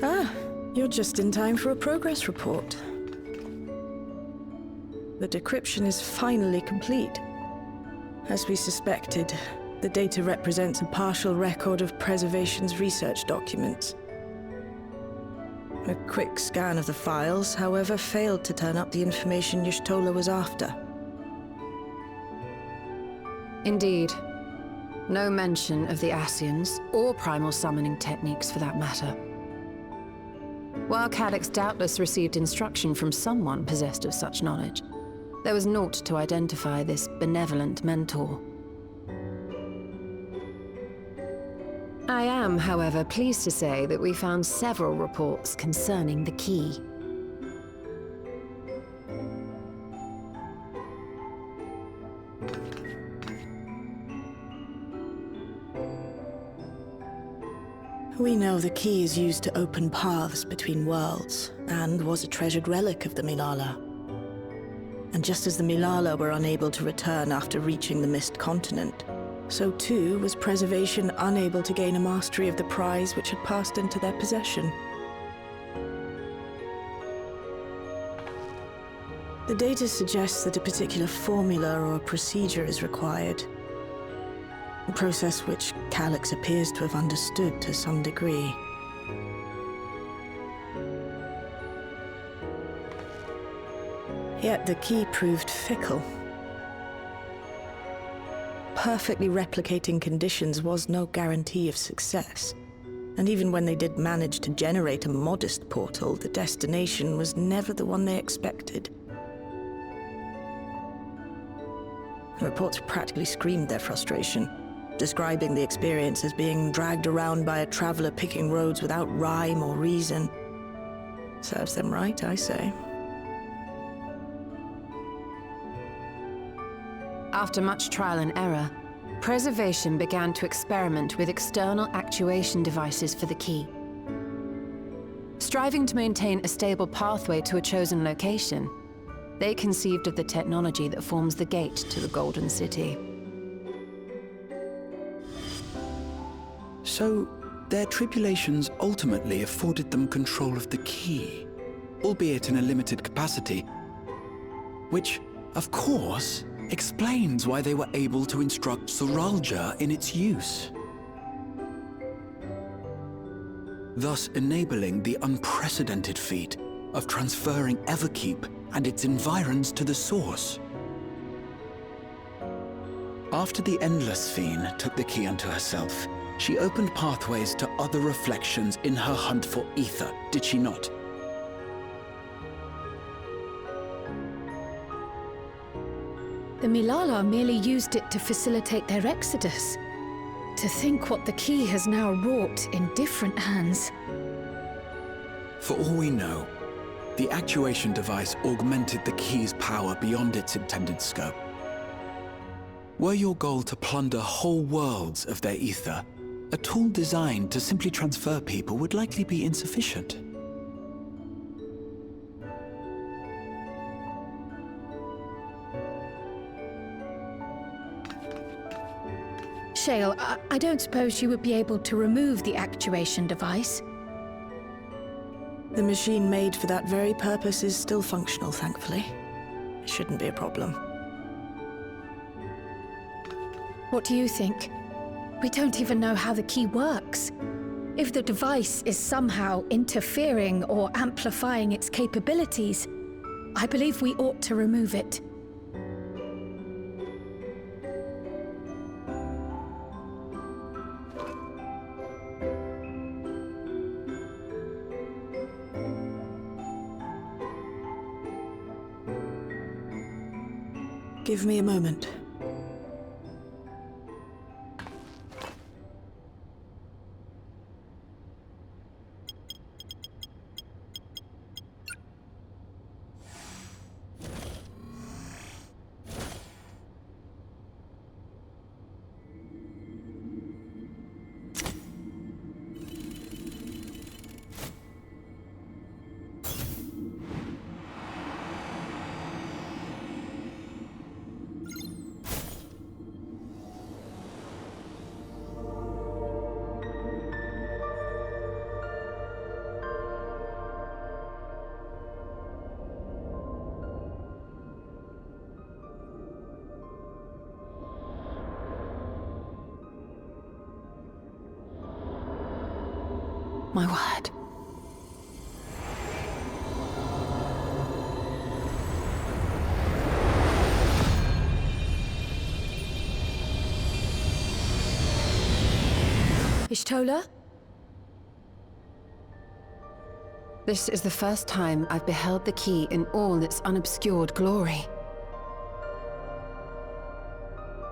Ah, you're just in time for a progress report. The decryption is finally complete. As we suspected, the data represents a partial record of Preservation's research documents. A quick scan of the files, however, failed to turn up the information Y'shtola was after. Indeed. No mention of the Ascians, or primal summoning techniques for that matter. While Calyx doubtless received instruction from someone possessed of such knowledge, there was naught to identify this benevolent mentor. I am, however, pleased to say that we found several reports concerning the key. We know the key is used to open paths between worlds, and was a treasured relic of the Milala. And just as the Milala were unable to return after reaching the Mist Continent, so too was Preservation unable to gain a mastery of the prize which had passed into their possession. The data suggests that a particular formula or procedure is required. A process which Calyx appears to have understood to some degree. Yet the key proved fickle. Perfectly replicating conditions was no guarantee of success. And even when they did manage to generate a modest portal, the destination was never the one they expected. The reports practically screamed their frustration, describing the experience as being dragged around by a traveler picking roads without rhyme or reason. Serves them right, I say. After much trial and error, Preservation began to experiment with external actuation devices for the key. Striving to maintain a stable pathway to a chosen location, they conceived of the technology that forms the gate to the Golden City. So, their tribulations ultimately afforded them control of the key, albeit in a limited capacity, which, of course, explains why they were able to instruct Zoralja in its use, thus enabling the unprecedented feat of transferring Everkeep and its environs to the Source. After the Endless Fiend took the key unto herself, she opened pathways to other reflections in her hunt for ether, did she not? The Milala merely used it to facilitate their exodus. To think what the key has now wrought in different hands. For all we know, the actuation device augmented the key's power beyond its intended scope. Were your goal to plunder whole worlds of their ether, a tool designed to simply transfer people would likely be insufficient. Shale, I don't suppose you would be able to remove the actuation device? The machine made for that very purpose is still functional, thankfully. It shouldn't be a problem. What do you think? We don't even know how the key works. If the device is somehow interfering or amplifying its capabilities, I believe we ought to remove it. Give me a moment. My word. Ishtola? This is the first time I've beheld the key in all its unobscured glory.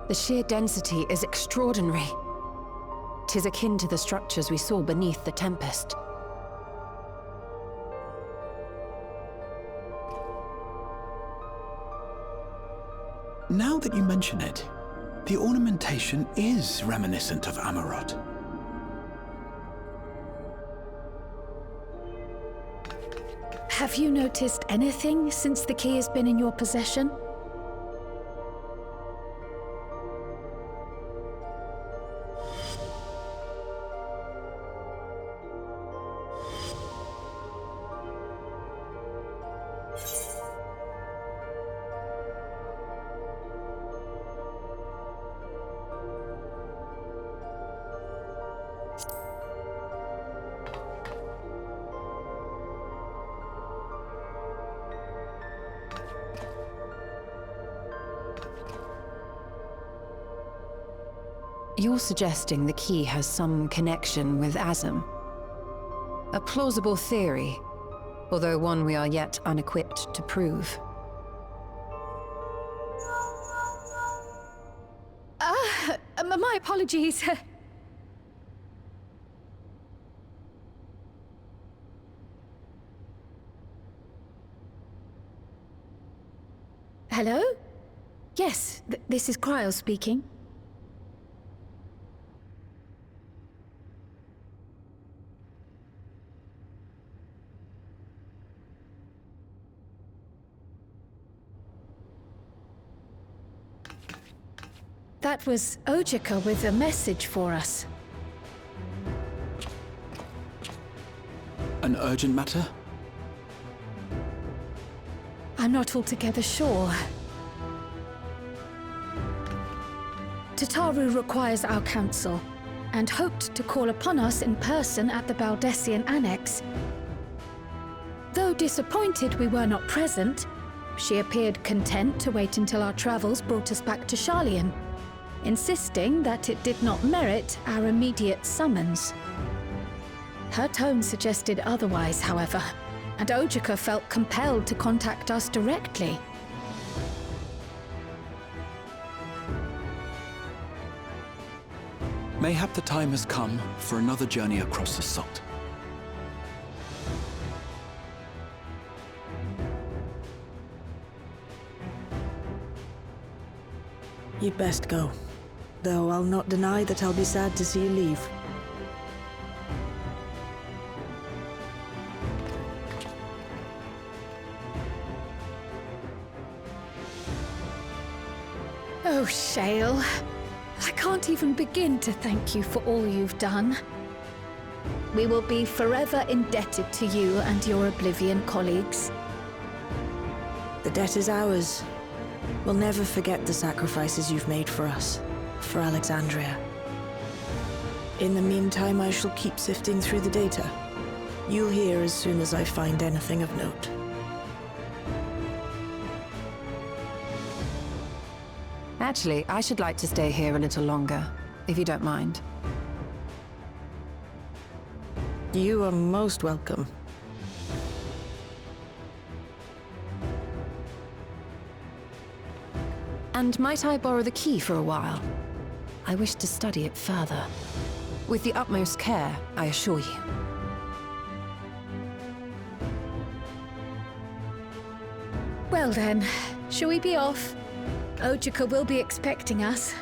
The sheer density is extraordinary. 'Tis akin to the structures we saw beneath the Tempest. Now that you mention it, the ornamentation is reminiscent of Amarot. Have you noticed anything since the key has been in your possession? You're suggesting the key has some connection with Azam. A plausible theory, although one we are yet unequipped to prove. My apologies. Hello? Yes, this is Cryo speaking. That was Ojika with a message for us. An urgent matter? I'm not altogether sure. Tataru requires our counsel, and hoped to call upon us in person at the Baldessian Annex. Though disappointed we were not present, she appeared content to wait until our travels brought us back to Sharlayan, insisting that it did not merit our immediate summons. Her tone suggested otherwise, however, and Ojika felt compelled to contact us directly. Mayhap the time has come for another journey across the Salt. You'd best go. Though I'll not deny that I'll be sad to see you leave. Oh, Shale. I can't even begin to thank you for all you've done. We will be forever indebted to you and your Oblivion colleagues. The debt is ours. We'll never forget the sacrifices you've made for us, for Alexandria. In the meantime, I shall keep sifting through the data. You'll hear as soon as I find anything of note. Actually, I should like to stay here a little longer, if you don't mind. You are most welcome. And might I borrow the key for a while? I wish to study it further. With the utmost care, I assure you. Well then, shall we be off? Ojika will be expecting us.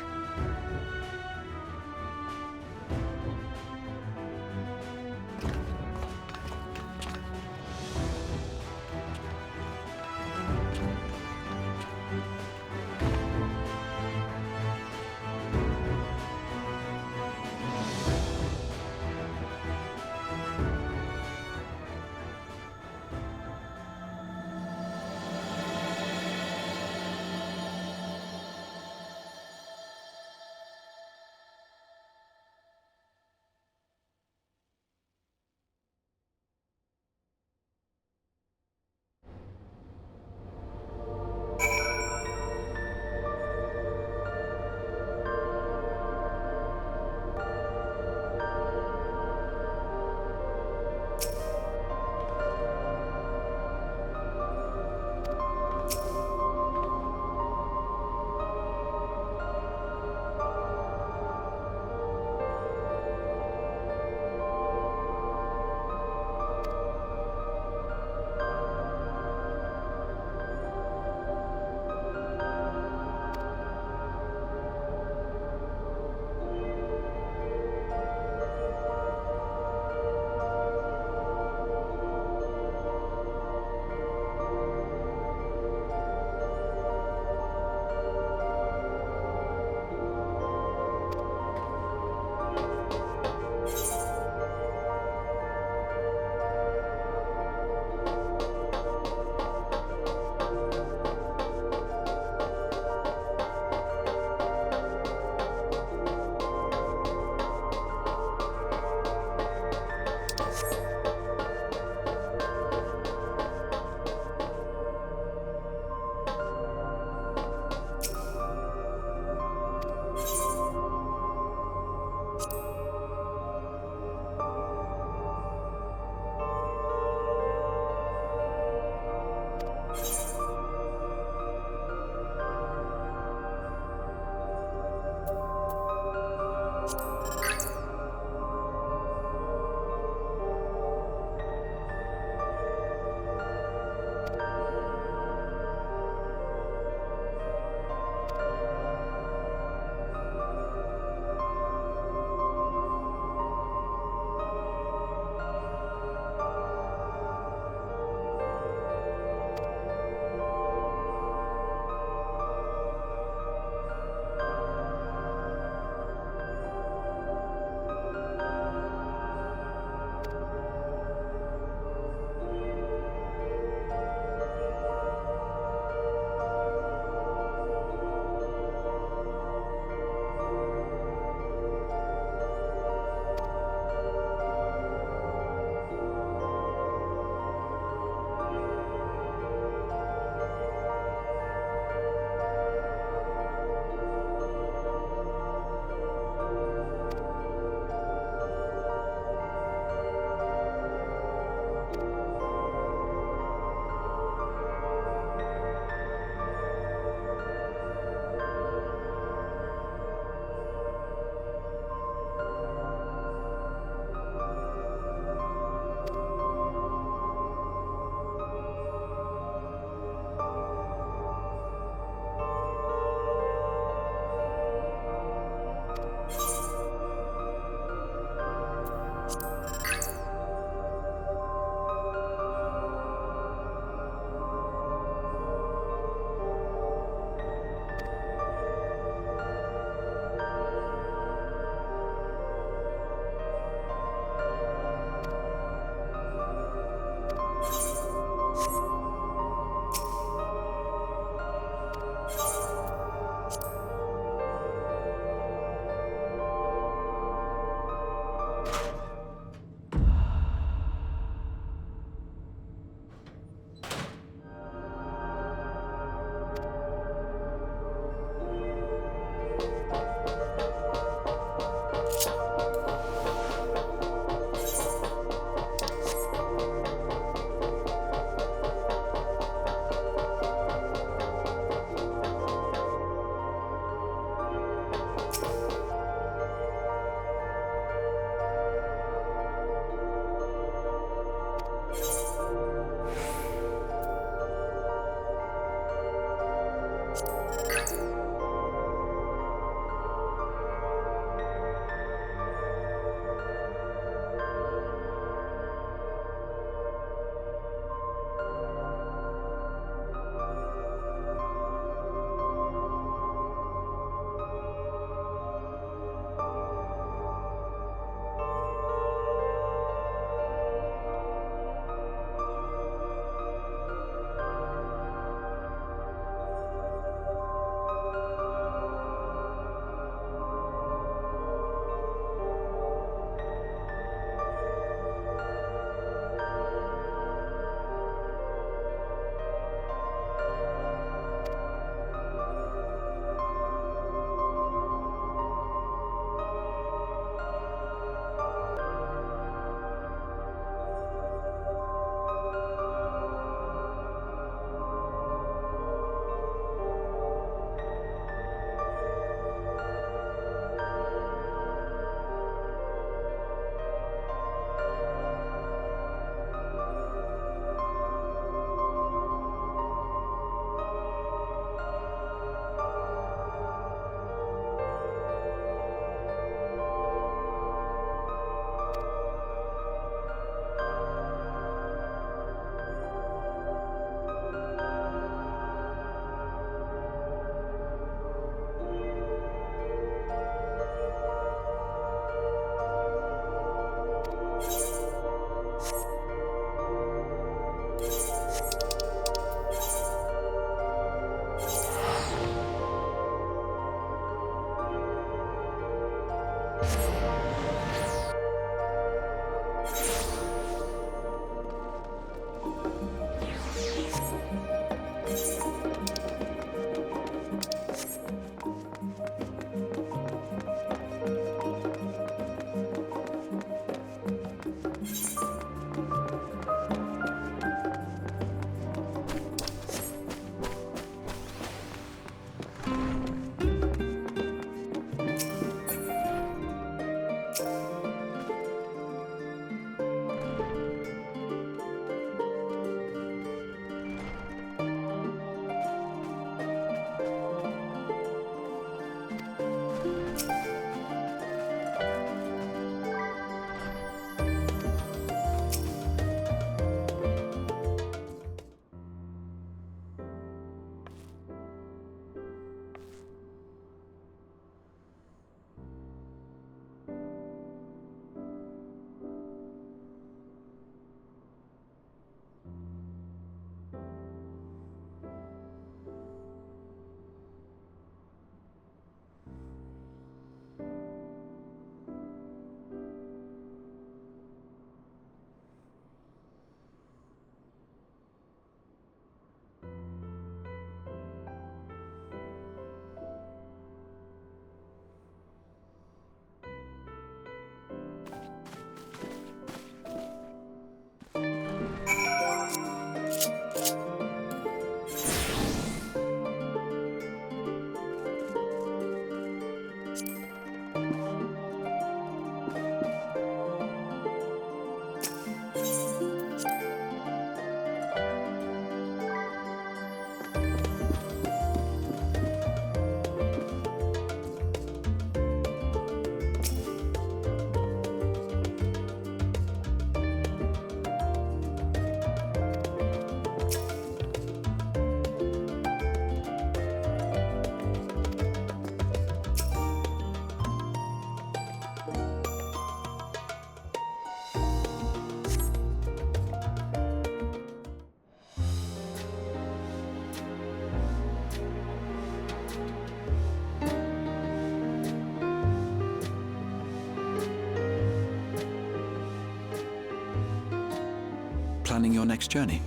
planning your next journey?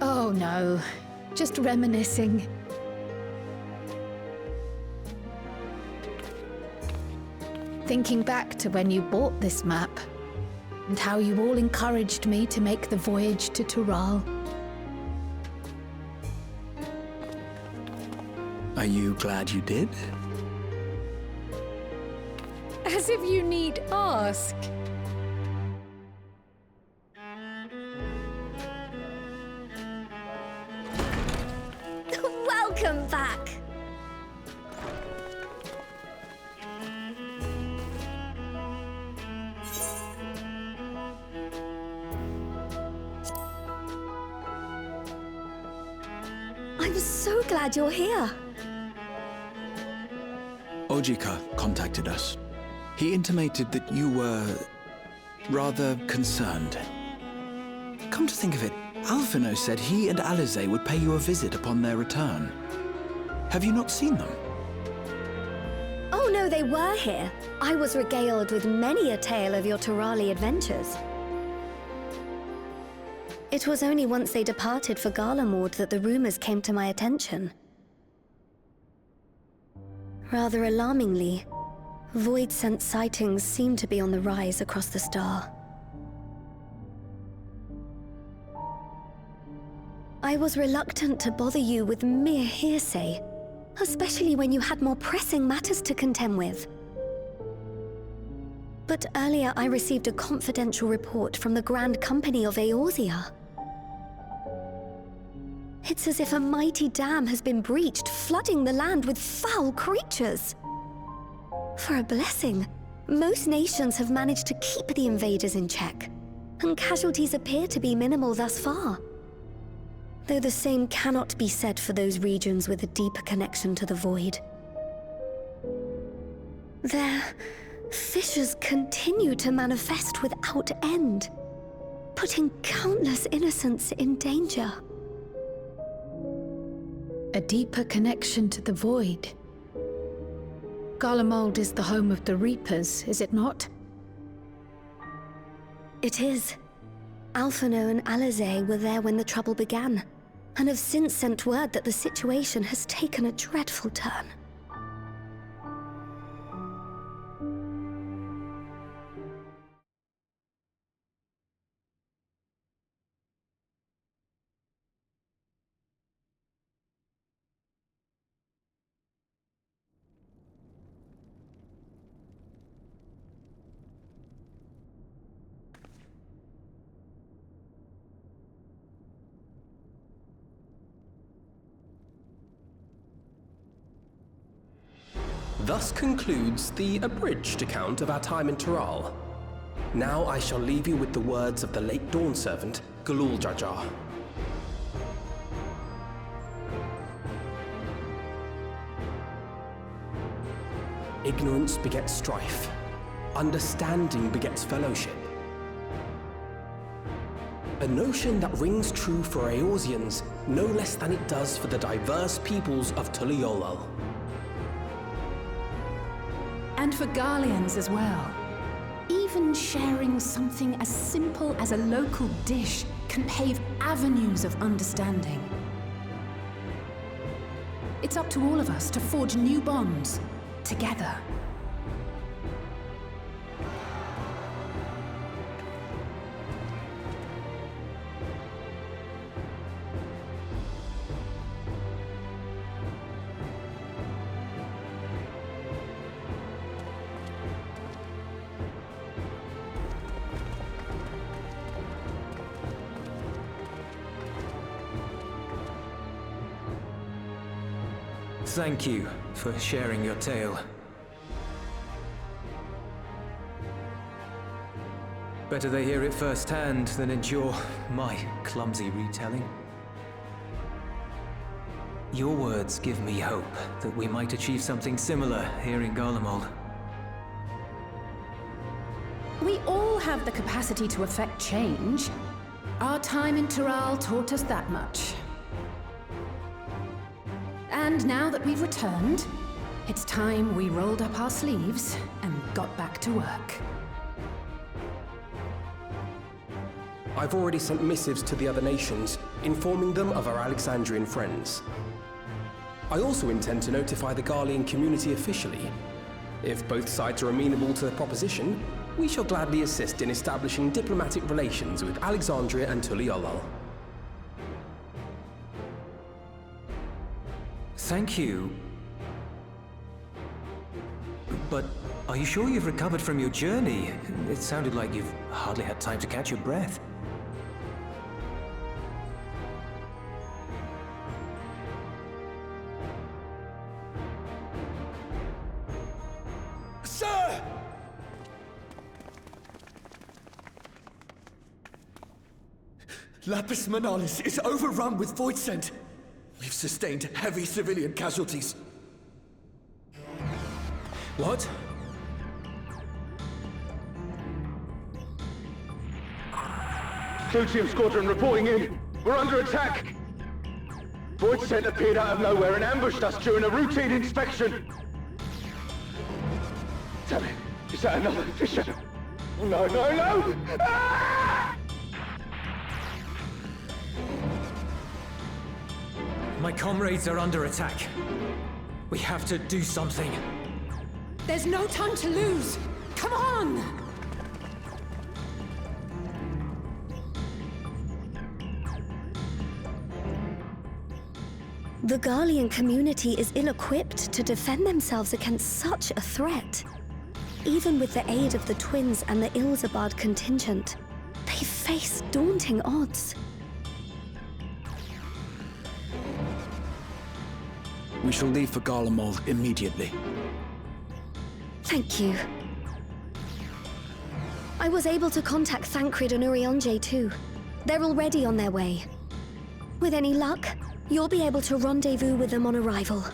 Oh no, just reminiscing. Thinking back to when you bought this map, and how you all encouraged me to make the voyage to Tural. Are you glad you did? As if you need ask. Welcome back! I'm so glad you're here. Ojika contacted us. He intimated that you were rather concerned. Come to think of it, Alphino said he and Alize would pay you a visit upon their return. Have you not seen them? Oh no, they were here. I was regaled with many a tale of your Turali adventures. It was only once they departed for Garlemord that the rumors came to my attention. Rather alarmingly, void-sent sightings seem to be on the rise across the star. I was reluctant to bother you with mere hearsay, especially when you had more pressing matters to contend with. But earlier I received a confidential report from the Grand Company of Eorzea. It's as if a mighty dam has been breached, flooding the land with foul creatures. For a blessing, most nations have managed to keep the invaders in check, and casualties appear to be minimal thus far. Though the same cannot be said for those regions with a deeper connection to the void. Their fissures continue to manifest without end, putting countless innocents in danger. A deeper connection to the void. Garlemald is the home of the Reapers, is it not? It is. Alphino and Alize were there when the trouble began, and have since sent word that the situation has taken a dreadful turn. Thus concludes the abridged account of our time in Tural. Now I shall leave you with the words of the late Dawn Servant, Galul Jar. Ignorance begets strife. Understanding begets fellowship. A notion that rings true for Eorzeans no less than it does for the diverse peoples of Tuliolal. And for Garleans as well. Even sharing something as simple as a local dish can pave avenues of understanding. It's up to all of us to forge new bonds, together. Thank you for sharing your tale. Better they hear it firsthand than endure my clumsy retelling. Your words give me hope that we might achieve something similar here in Garlemald. We all have the capacity to affect change. Our time in Tural taught us that much. And now that we've returned, it's time we rolled up our sleeves and got back to work. I've already sent missives to the other nations, informing them of our Alexandrian friends. I also intend to notify the Garlean community officially. If both sides are amenable to the proposition, we shall gladly assist in establishing diplomatic relations with Alexandria and Tuliolol. Thank you. But are you sure you've recovered from your journey? It sounded like you've hardly had time to catch your breath. Sir! Lapis Manalis is overrun with void scent. We've sustained heavy civilian casualties. What? Plutium Squadron reporting in. We're under attack. Void scent appeared out of nowhere and ambushed us during a routine inspection. Damn it. Is that another Fisher? Oh, no, no, no! Ah! My comrades are under attack. We have to do something. There's no time to lose! Come on! The Garlean community is ill-equipped to defend themselves against such a threat. Even with the aid of the twins and the Ilzabad contingent, they face daunting odds. We shall leave for Garlemald immediately. Thank you. I was able to contact Thancred and Urianger too. They're already on their way. With any luck, you'll be able to rendezvous with them on arrival.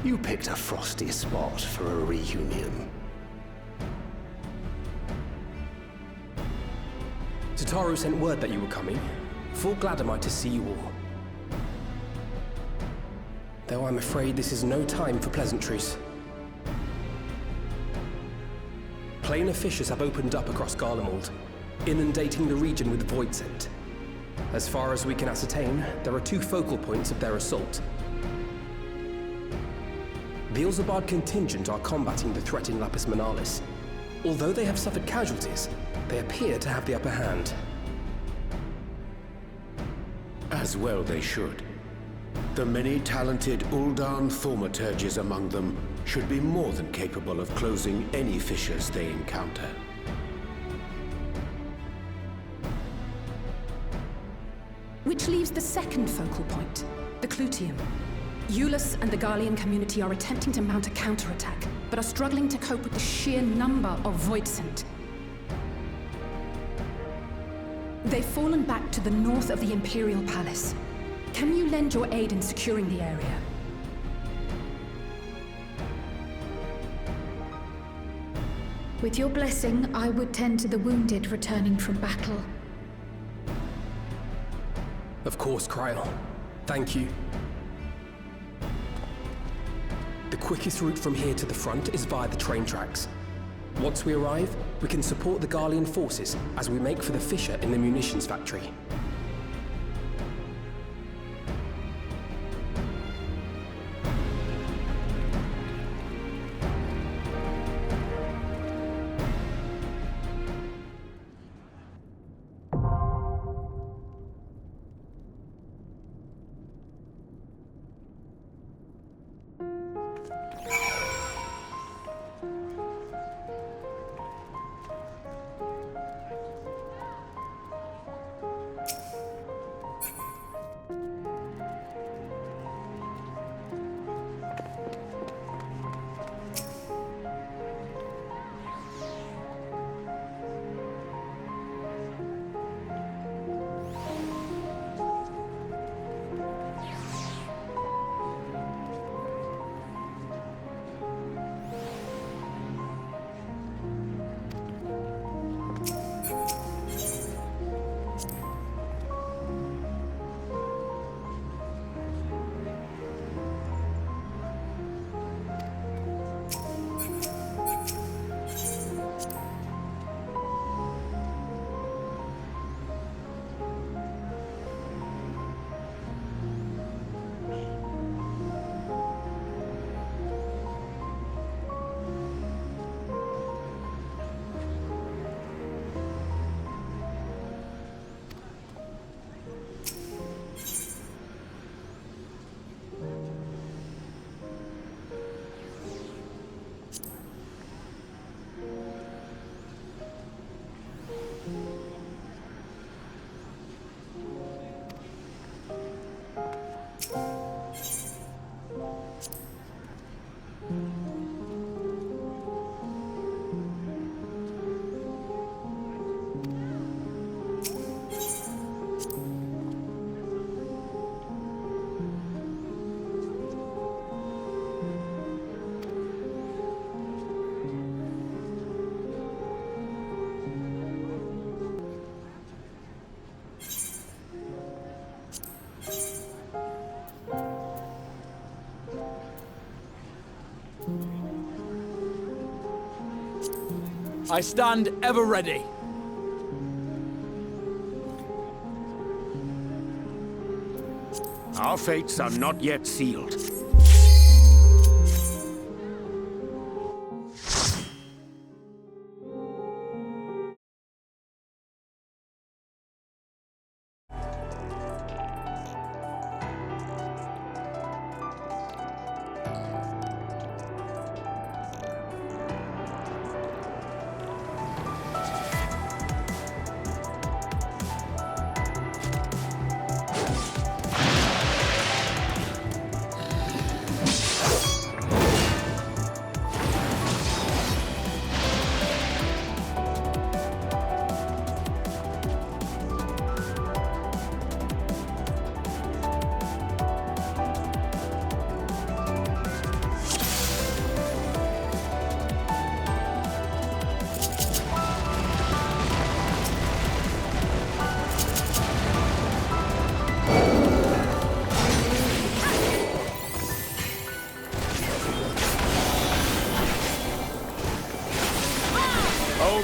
You picked a frosty spot for a reunion. Tataru sent word that you were coming. Full glad am I to see you all. Though I'm afraid this is no time for pleasantries. Planar fissures have opened up across Garlemald, inundating the region with void scent. As far as we can ascertain, there are two focal points of their assault. The Ilzabad contingent are combating the threat in Lapis Manalis. Although they have suffered casualties, they appear to have the upper hand. As well they should. The many talented Uldan thaumaturges among them should be more than capable of closing any fissures they encounter. Which leaves the second focal point, the Clutium. Eulus and the Garlean community are attempting to mount a counterattack, but are struggling to cope with the sheer number of Voidsent. They've fallen back to the north of the Imperial Palace. Can you lend your aid in securing the area? With your blessing, I would tend to the wounded returning from battle. Of course, Kryl. Thank you. The quickest route from here to the front is via the train tracks. Once we arrive, we can support the Garlean forces as we make for the fissure in the munitions factory. I stand ever ready. Our fates are not yet sealed.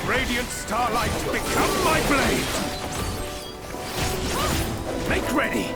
Radiant starlight, become my blade! Make ready!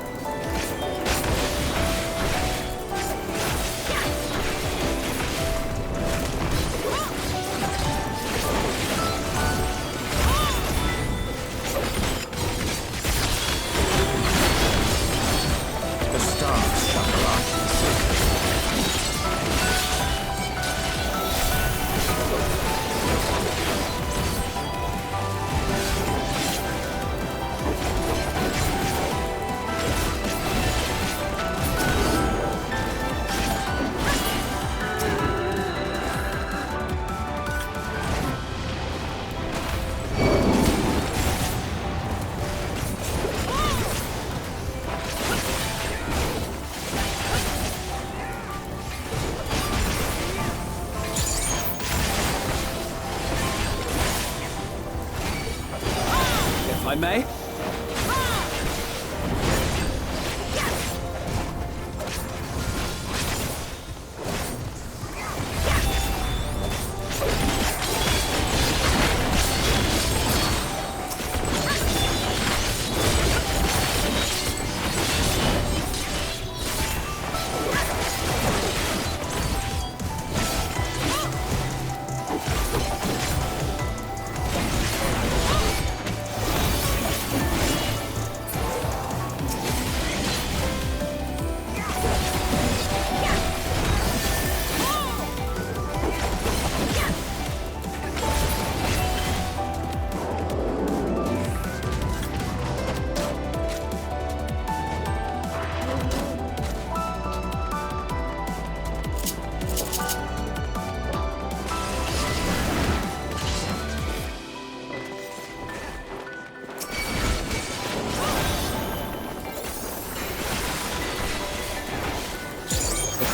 may?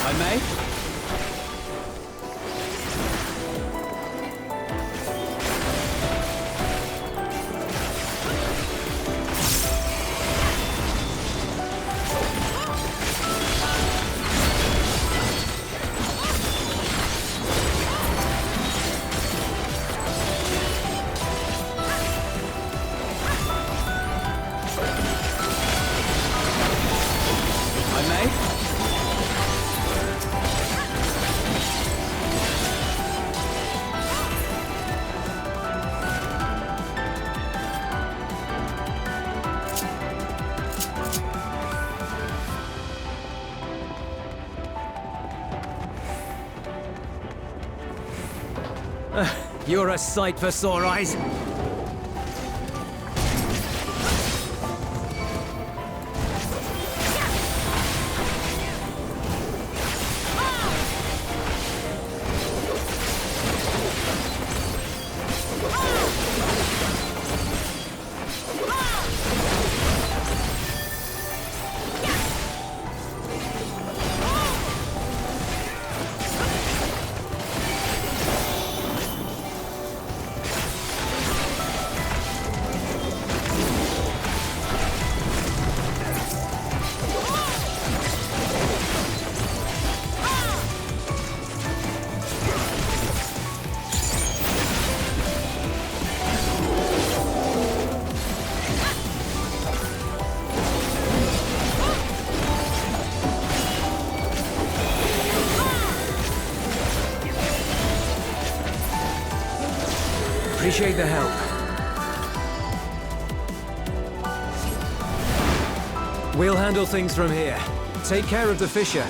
I may? I may? You're a sight for sore eyes. Appreciate the help. We'll handle things from here. Take care of the fissure.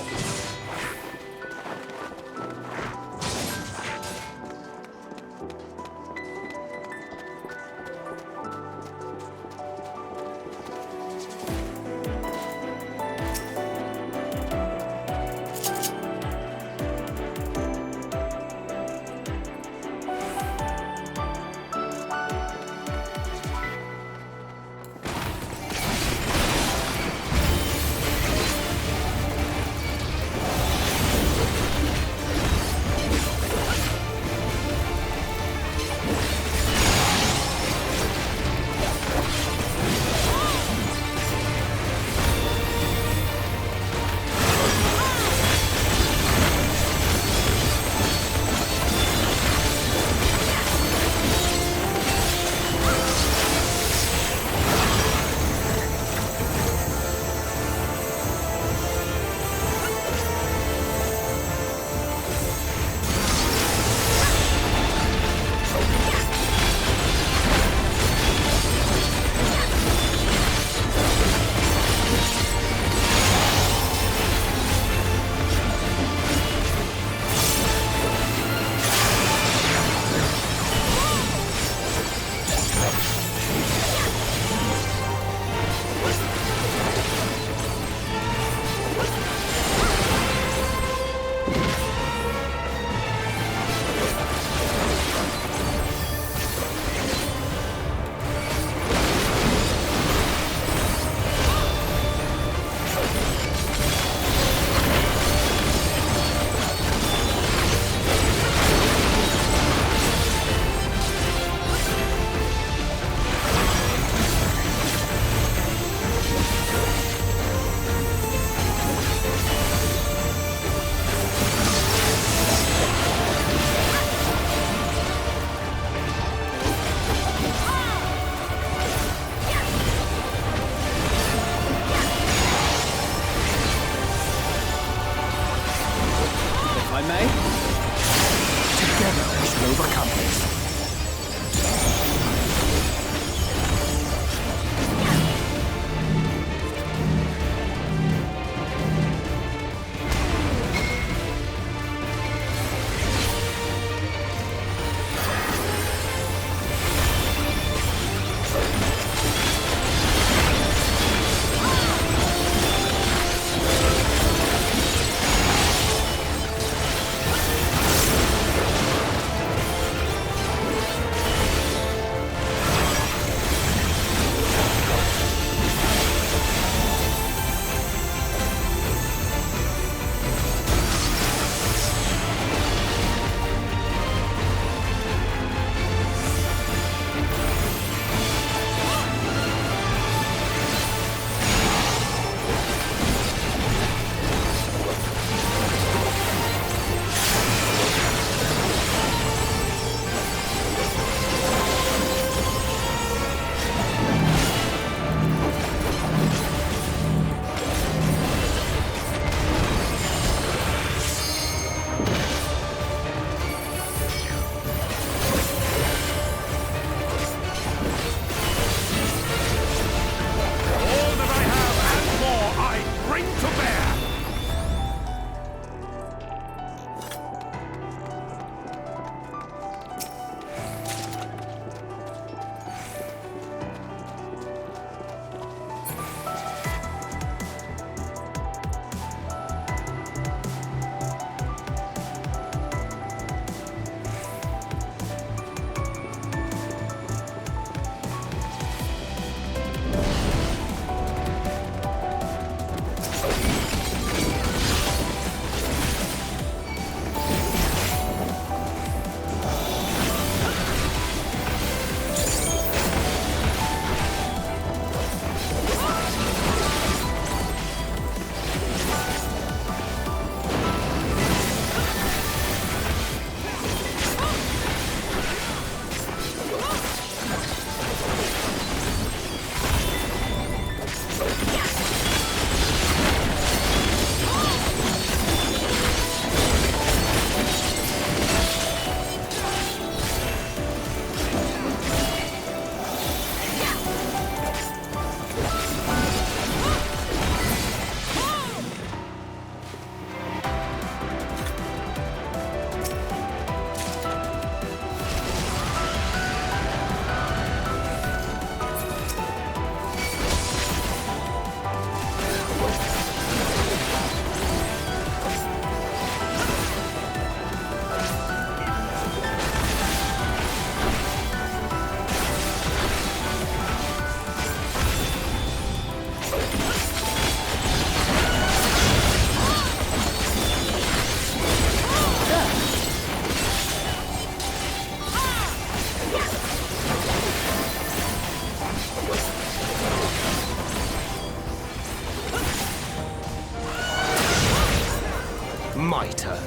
my turn.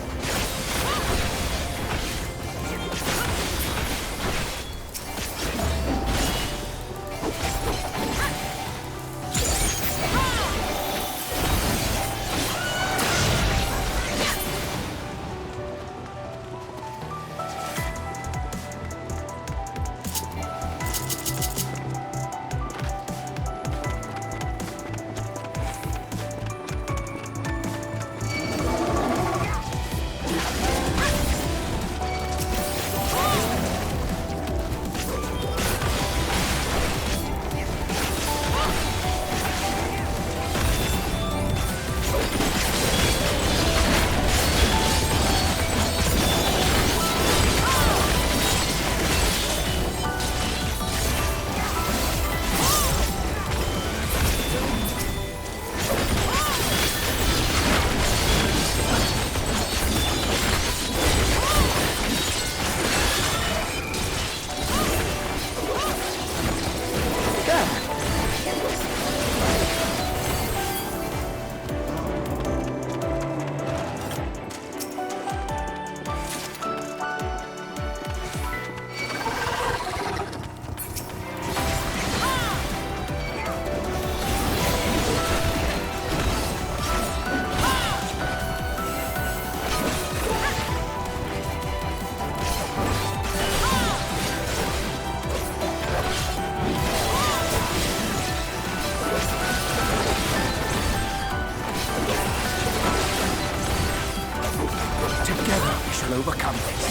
Together we shall overcome this.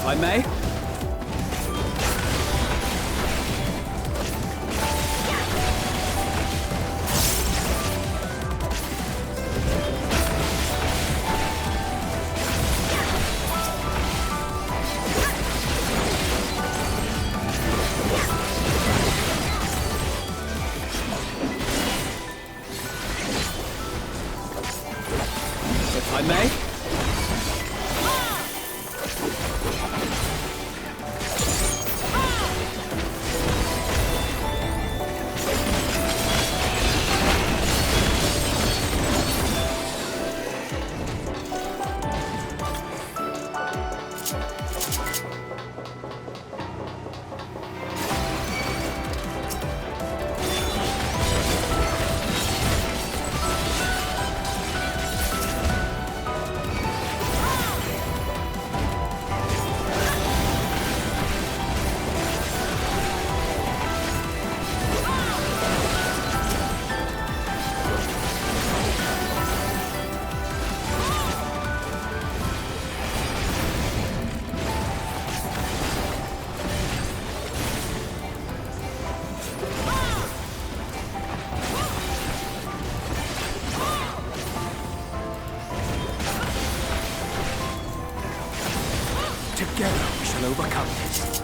I may. If I may. Together we shall overcome this.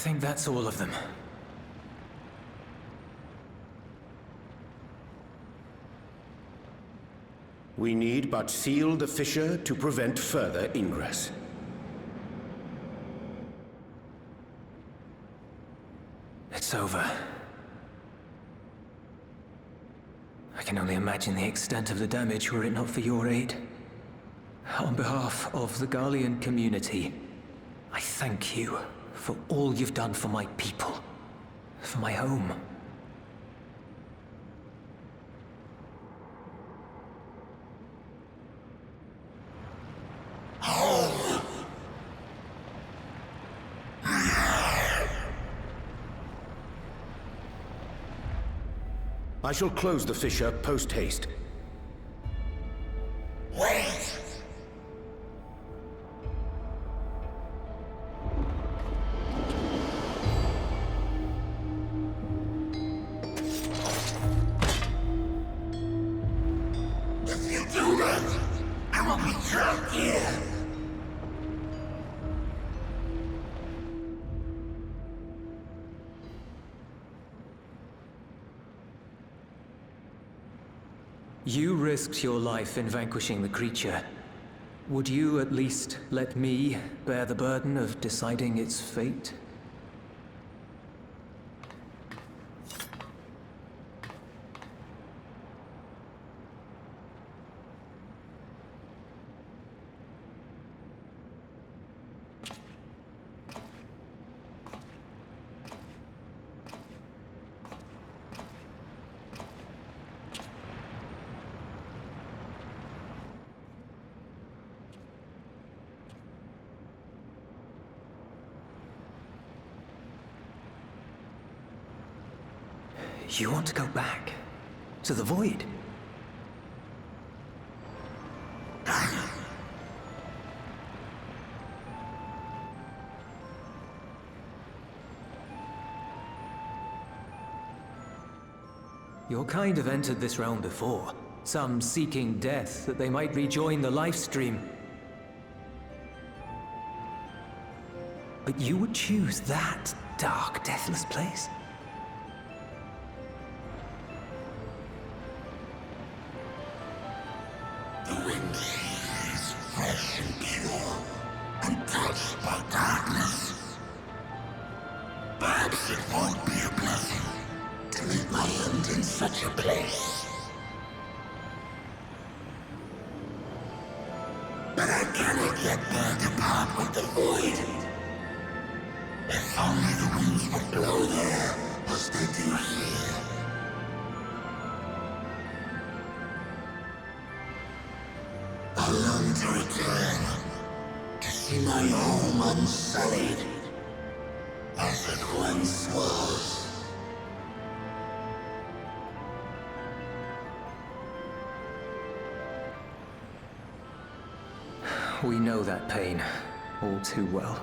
think that's all of them. We need but seal the fissure to prevent further ingress. It's over. I can only imagine the extent of the damage were it not for your aid. On behalf of the Garlean community, I thank you for all you've done for my people, for my home. I shall close the fissure post-haste. Wait! If you do that, I will be trapped here. You risked your life in vanquishing the creature. Would you at least let me bear the burden of deciding its fate? You want to go back? To the Void? Your kind have entered this realm before. Some seeking death that they might rejoin the life stream. But you would choose that dark, deathless place? The wind is fresh and pure, untouched by darkness. Perhaps it won't be a blessing to meet my end in such a place. But I cannot yet bear to part with the Void. If only the winds would blow there as they do here. I long to return, to see my home unsullied, as it once was. We know that pain all too well.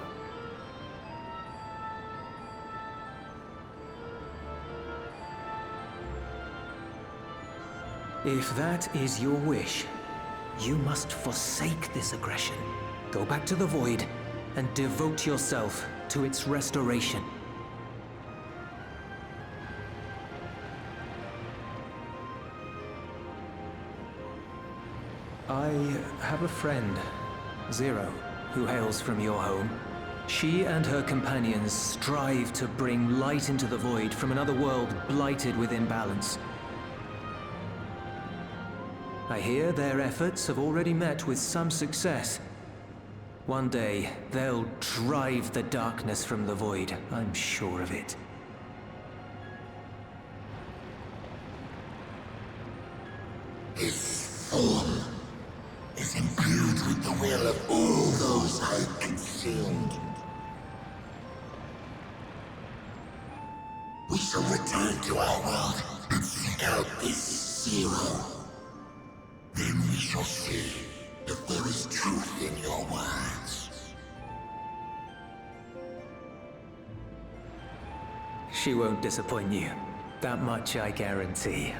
If that is your wish, you must forsake this aggression. Go back to the Void and devote yourself to its restoration. I have a friend, Zero, who hails from your home. She and her companions strive to bring light into the Void from another world blighted with imbalance. I hear their efforts have already met with some success. One day, they'll drive the darkness from the Void, I'm sure of it. His form is imbued with the will of all those I consumed. We shall return to our world and seek out this Zero. Then we shall see if there is truth in your words. She won't disappoint you. That much I guarantee.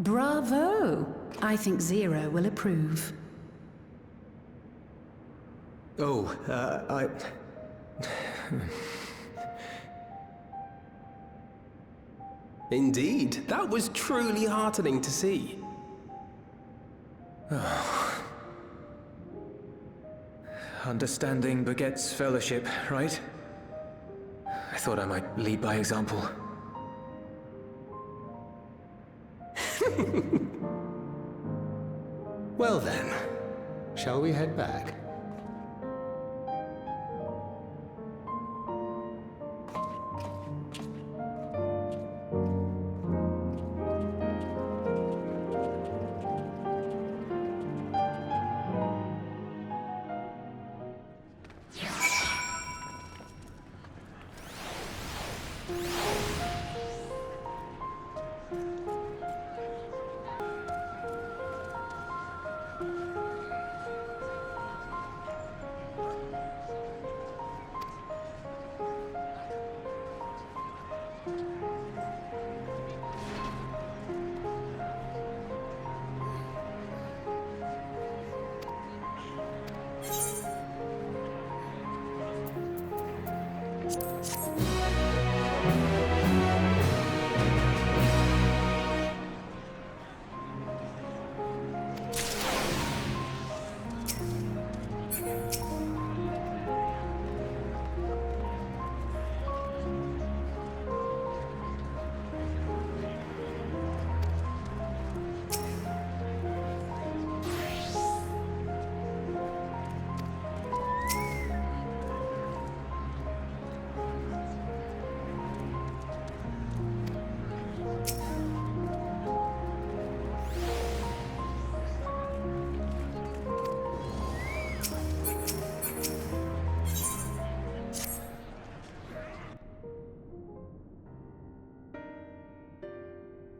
Bravo! I think Zero will approve. Oh, Indeed, that was truly heartening to see. Understanding begets fellowship, right? I thought I might lead by example. Well then, shall we head back?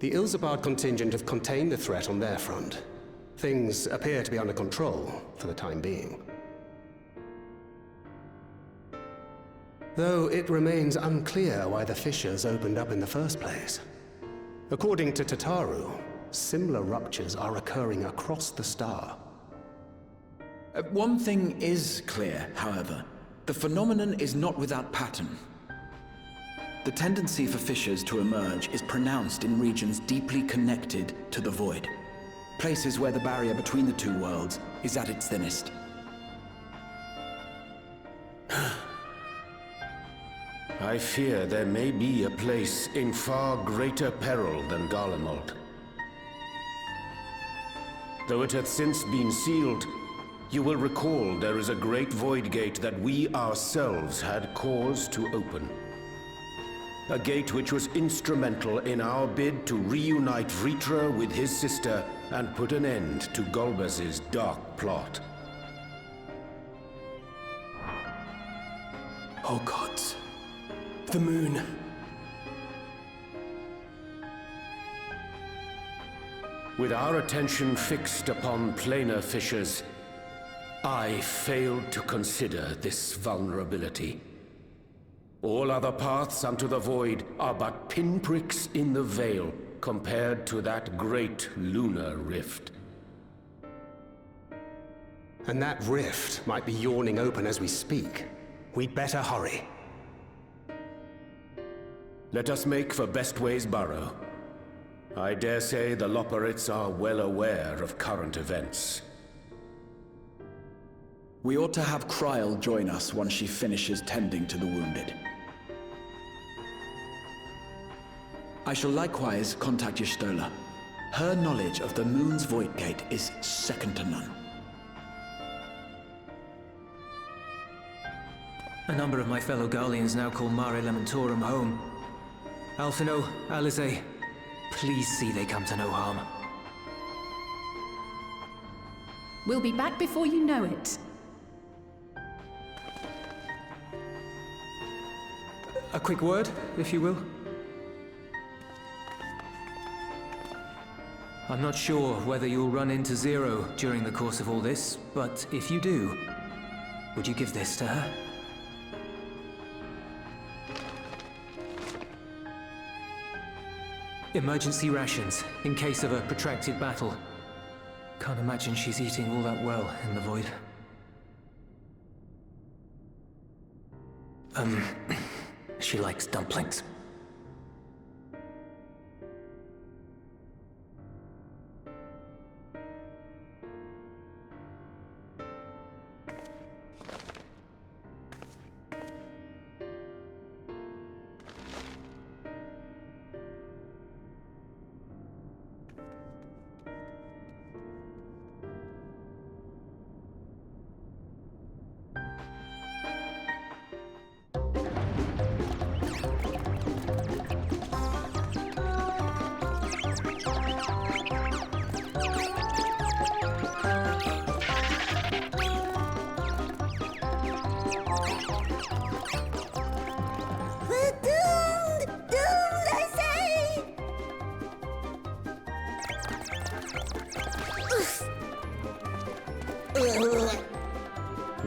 The Ilzabard contingent have contained the threat on their front. Things appear to be under control, for the time being. Though it remains unclear why the fissures opened up in the first place. According to Tataru, similar ruptures are occurring across the star. One thing is clear, however. The phenomenon is not without pattern. The tendency for fissures to emerge is pronounced in regions deeply connected to the void. Places where the barrier between the two worlds is at its thinnest. I fear there may be a place in far greater peril than Garlemald. Though it hath since been sealed, you will recall there is a great void gate that we ourselves had cause to open. A gate which was instrumental in our bid to reunite Vritra with his sister and put an end to Golbez's dark plot. Oh gods. The moon. With our attention fixed upon planar fissures, I failed to consider this vulnerability. All other paths unto the void are but pinpricks in the veil compared to that great lunar rift. And that rift might be yawning open as we speak. We'd better hurry. Let us make for Bestway's burrow. I dare say the Loporrits are well aware of current events. We ought to have Kryl join us once she finishes tending to the wounded. I shall likewise contact Y'shtola. Her knowledge of the moon's void gate is second to none. A number of my fellow Garleans now call Mare Lamentorum home. Alphino, Alize, please see they come to no harm. We'll be back before you know it. A quick word, if you will. I'm not sure whether you'll run into Zero during the course of all this, but if you do, would you give this to her? Emergency rations, in case of a protracted battle. Can't imagine she's eating all that well in the void. She likes dumplings.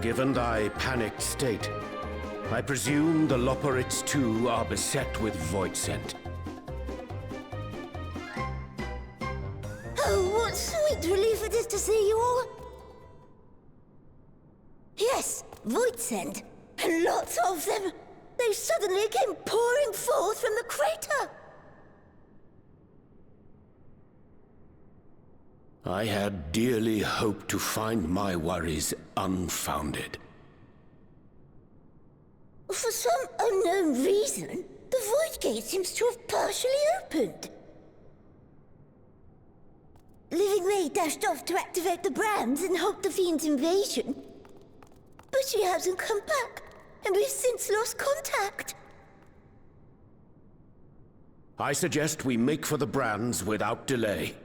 Given thy panicked state, I presume the Loporrits too are beset with void scent. Oh, what sweet relief it is to see you all! Yes, void scent, and lots of them! They suddenly came pouring forth from the crater! I had dearly hoped to find my worries unfounded. For some unknown reason, the Void Gate seems to have partially opened. Living May dashed off to activate the brands and halt the Fiend's invasion. But she hasn't come back, and we've since lost contact. I suggest we make for the brands without delay.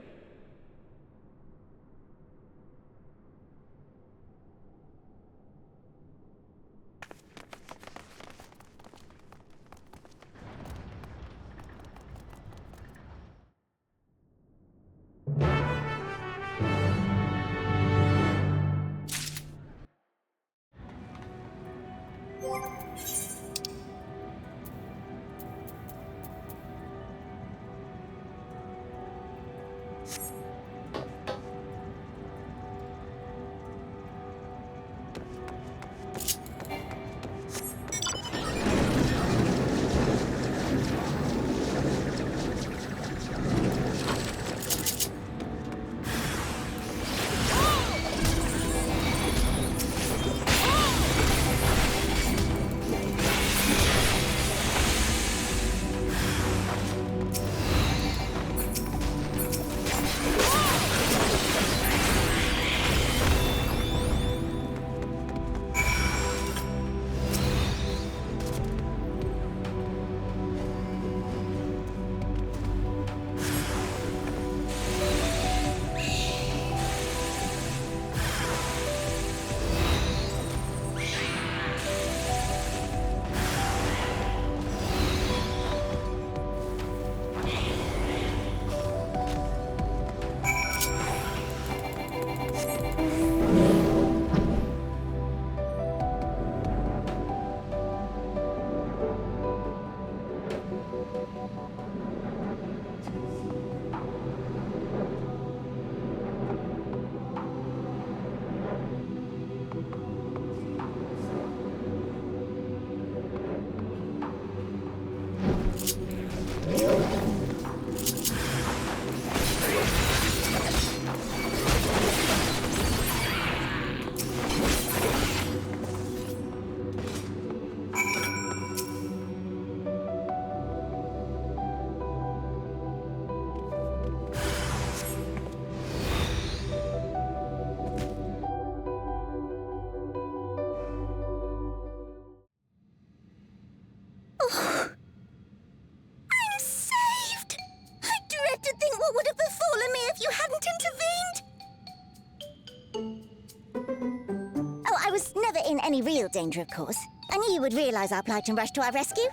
In any real danger, of course. I knew you would realize our plight and rush to our rescue.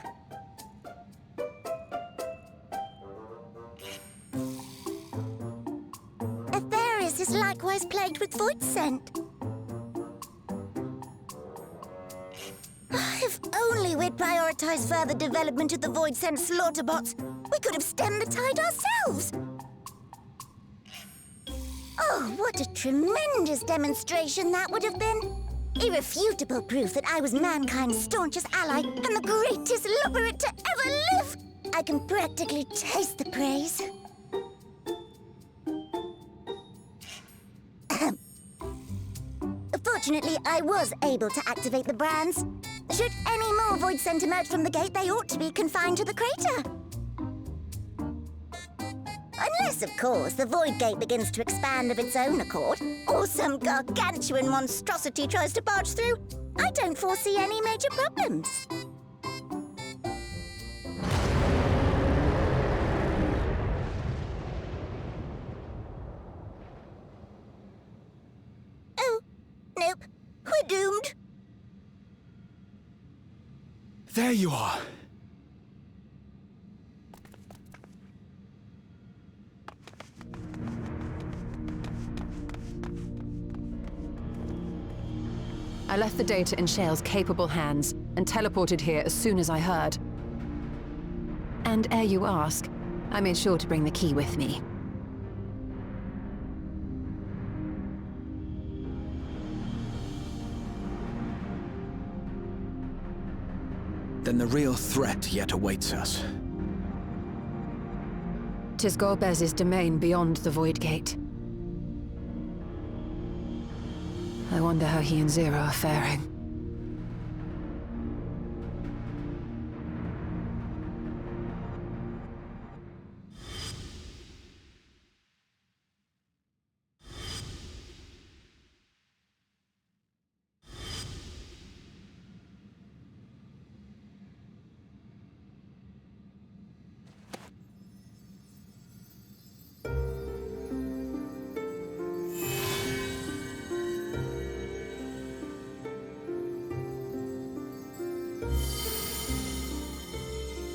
Atheris is likewise plagued with void scent. If only we'd prioritized further development of the void scent slaughter bots, we We could have stemmed the tide ourselves. Oh, what a tremendous demonstration that would have been. Irrefutable proof that I was mankind's staunchest ally and the greatest lubberite to ever live. I can practically taste the praise. Fortunately, I was able to activate the brands. Should any more void scent emerge from the gate, they ought to be confined to the crater. Unless, of course, the void gate begins to expand of its own accord, or some gargantuan monstrosity tries to barge through. I don't foresee any major problems. Oh, nope. We're doomed. There you are. I left the data in Shale's capable hands and teleported here as soon as I heard. And ere you ask, I made sure to bring the key with me. Then the real threat yet awaits us. 'Tis Golbez's domain beyond the Void Gate. I wonder how he and Zero are faring.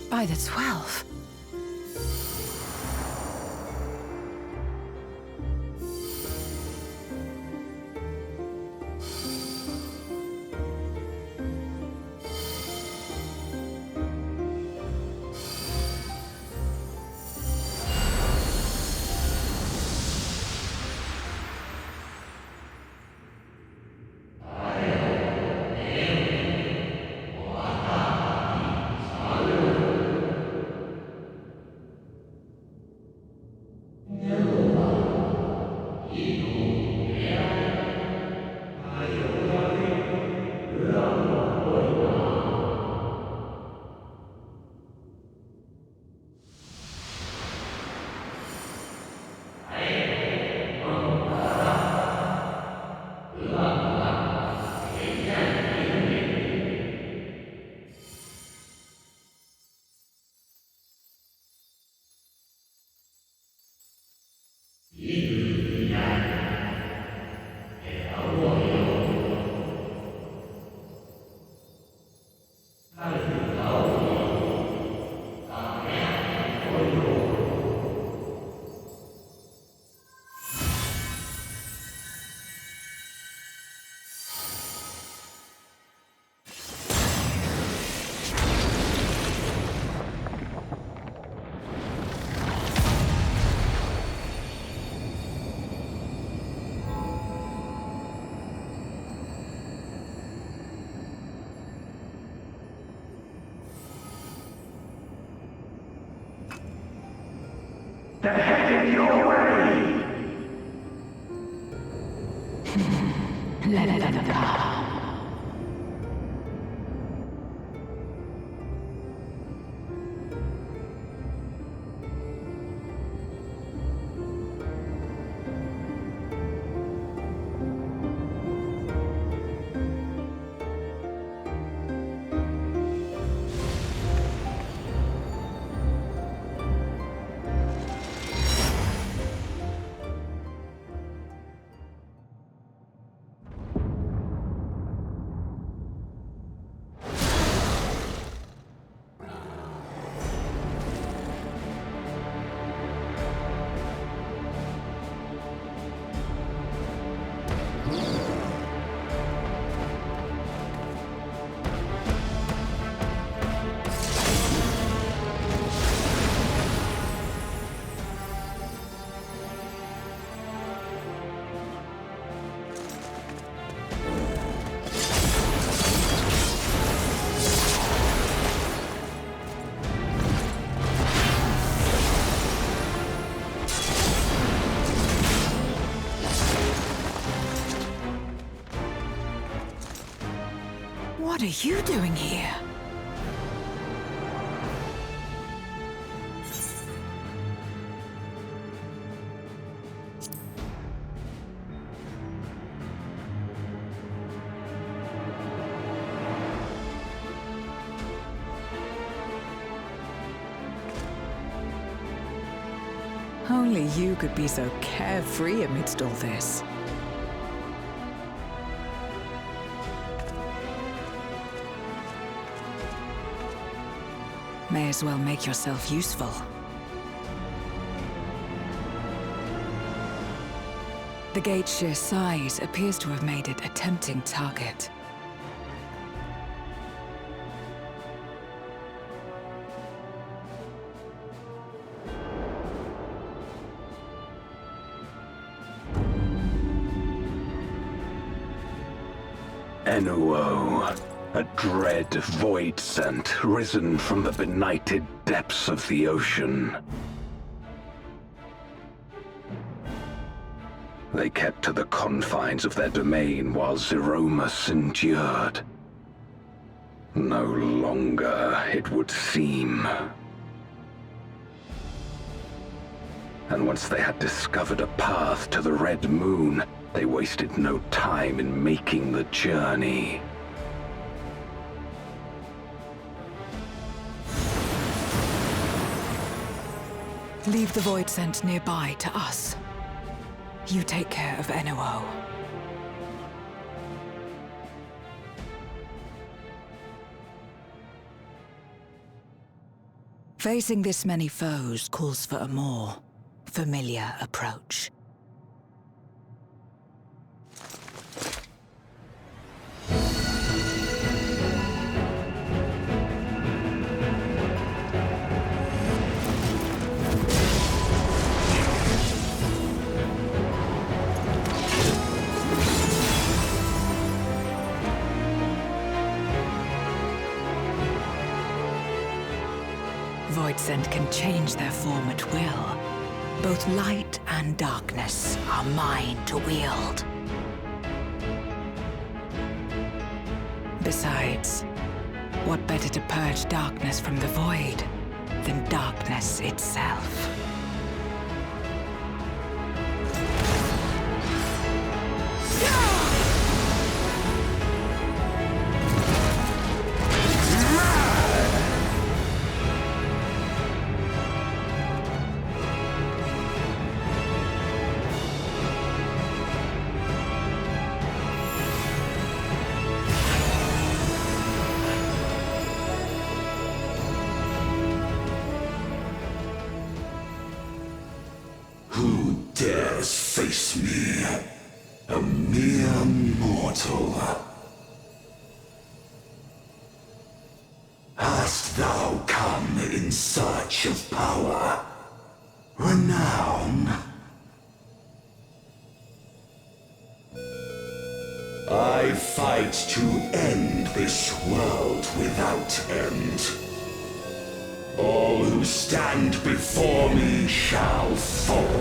By the 12. They're headed your way! Let them come. What are you doing here? Only you could be so carefree amidst all this. May as well make yourself useful. The gate's sheer size appears to have made it a tempting target. Enuo, a dread void scent risen from the benighted depths of the ocean. They kept to the confines of their domain while Zeromus endured. No longer, it would seem. And once they had discovered a path to the Red Moon, they wasted no time in making the journey. Leave the void scent nearby to us. You take care of Enuo. Facing this many foes calls for a more familiar approach. Void scent can change their form at will. Both light and darkness are mine to wield. Besides, what better to purge darkness from the void than darkness itself? Who dares face me? A mere mortal. Hast thou come in search of power? Renown? I fight to end this world without end. All who stand before me shall fall.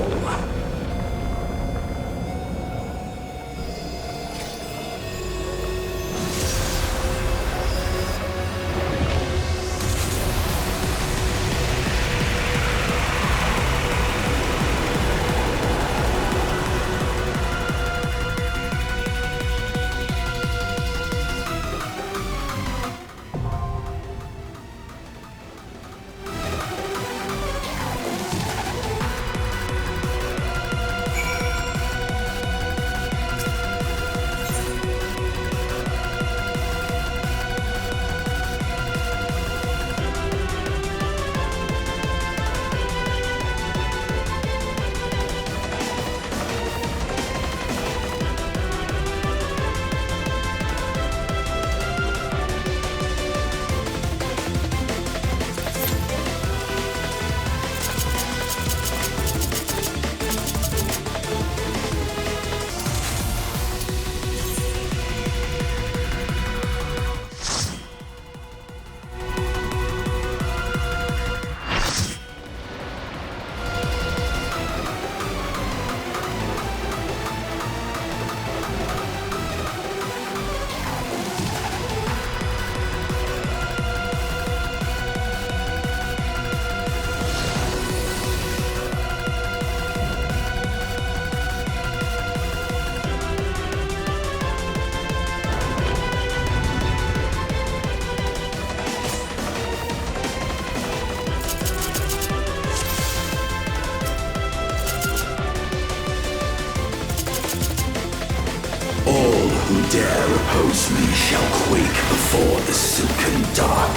oppose me shall quake before the silken dark.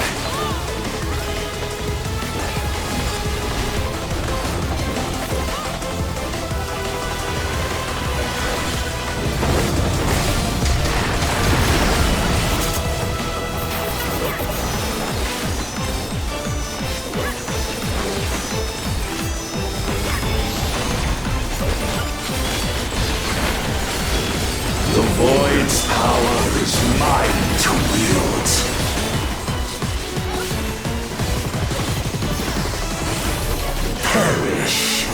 The Void's power is mine to wield. Perish.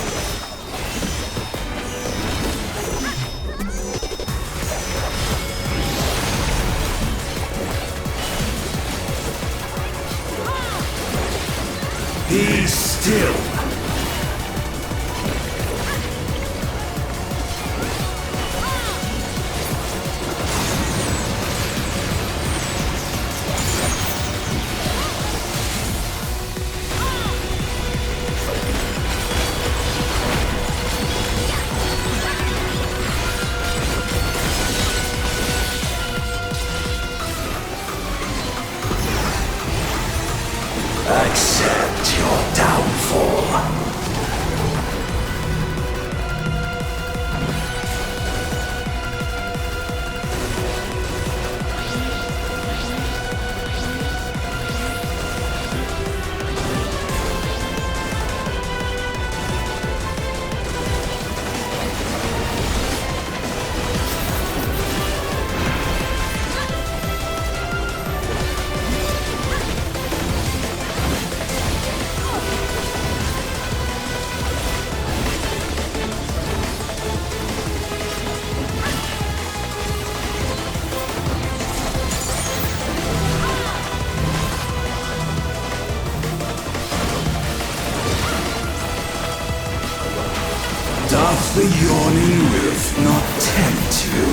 Be still. Accept your downfall. Doth the yawning rift not tempt you?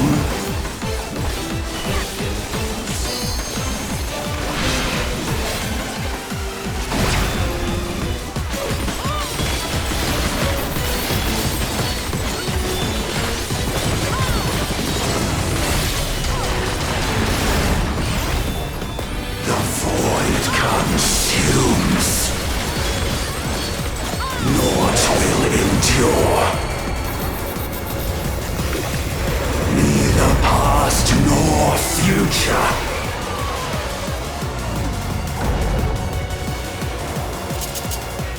The void consumes. Naught will endure. Neither past nor future.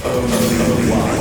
Only one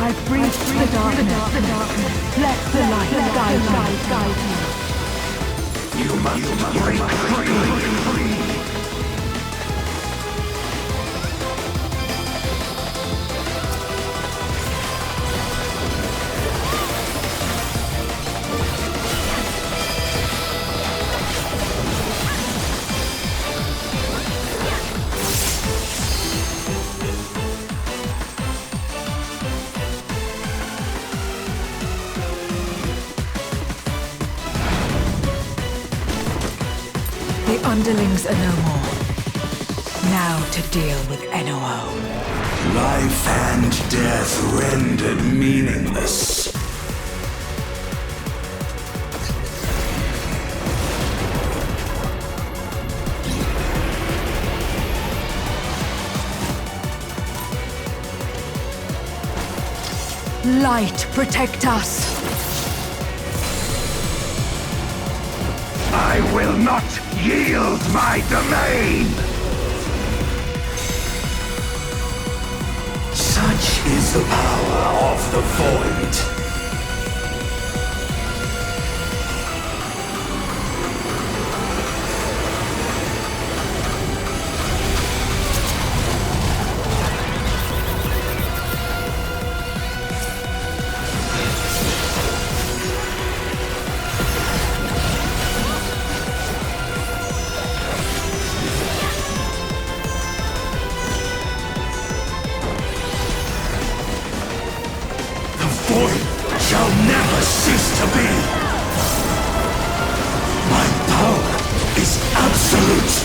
I've breathed the darkness. Let the light guide you. You must break free. The underlings are no more. Now to deal with NOO. Life and death rendered meaningless. Light, protect us! I will not yield my domain! Such is the power of the Void. void shall never cease to be. My power is absolute.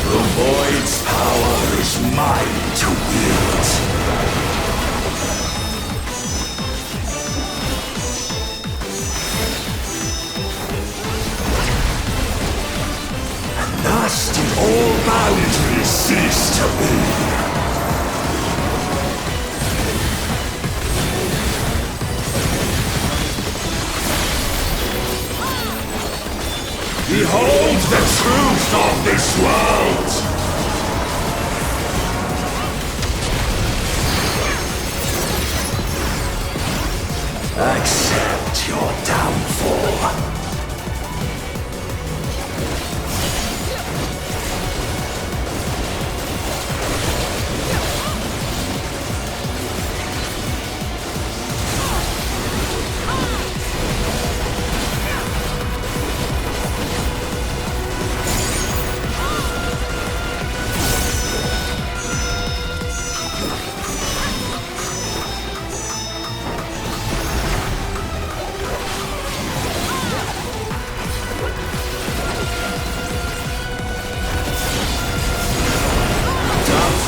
The void's power is mine to wield. Thus did all boundaries cease to be. Behold the truth of this world! Accept your downfall.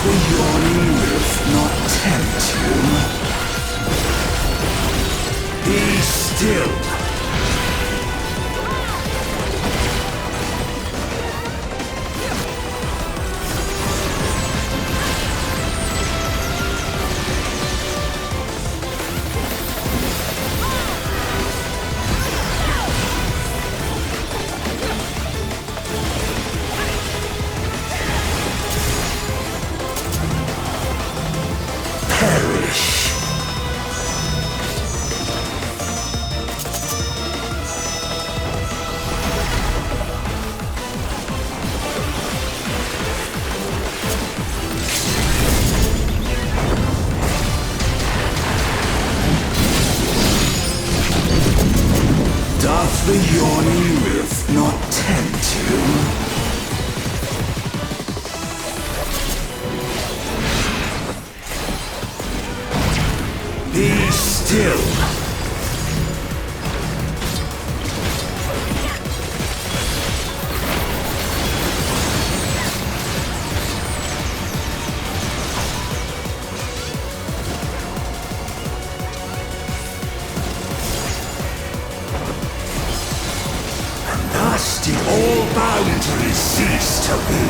The yawning rift not tempt you. Be still. Perish. Doth the yawning rift not tempt you? Be still. And thus did all boundaries cease to be.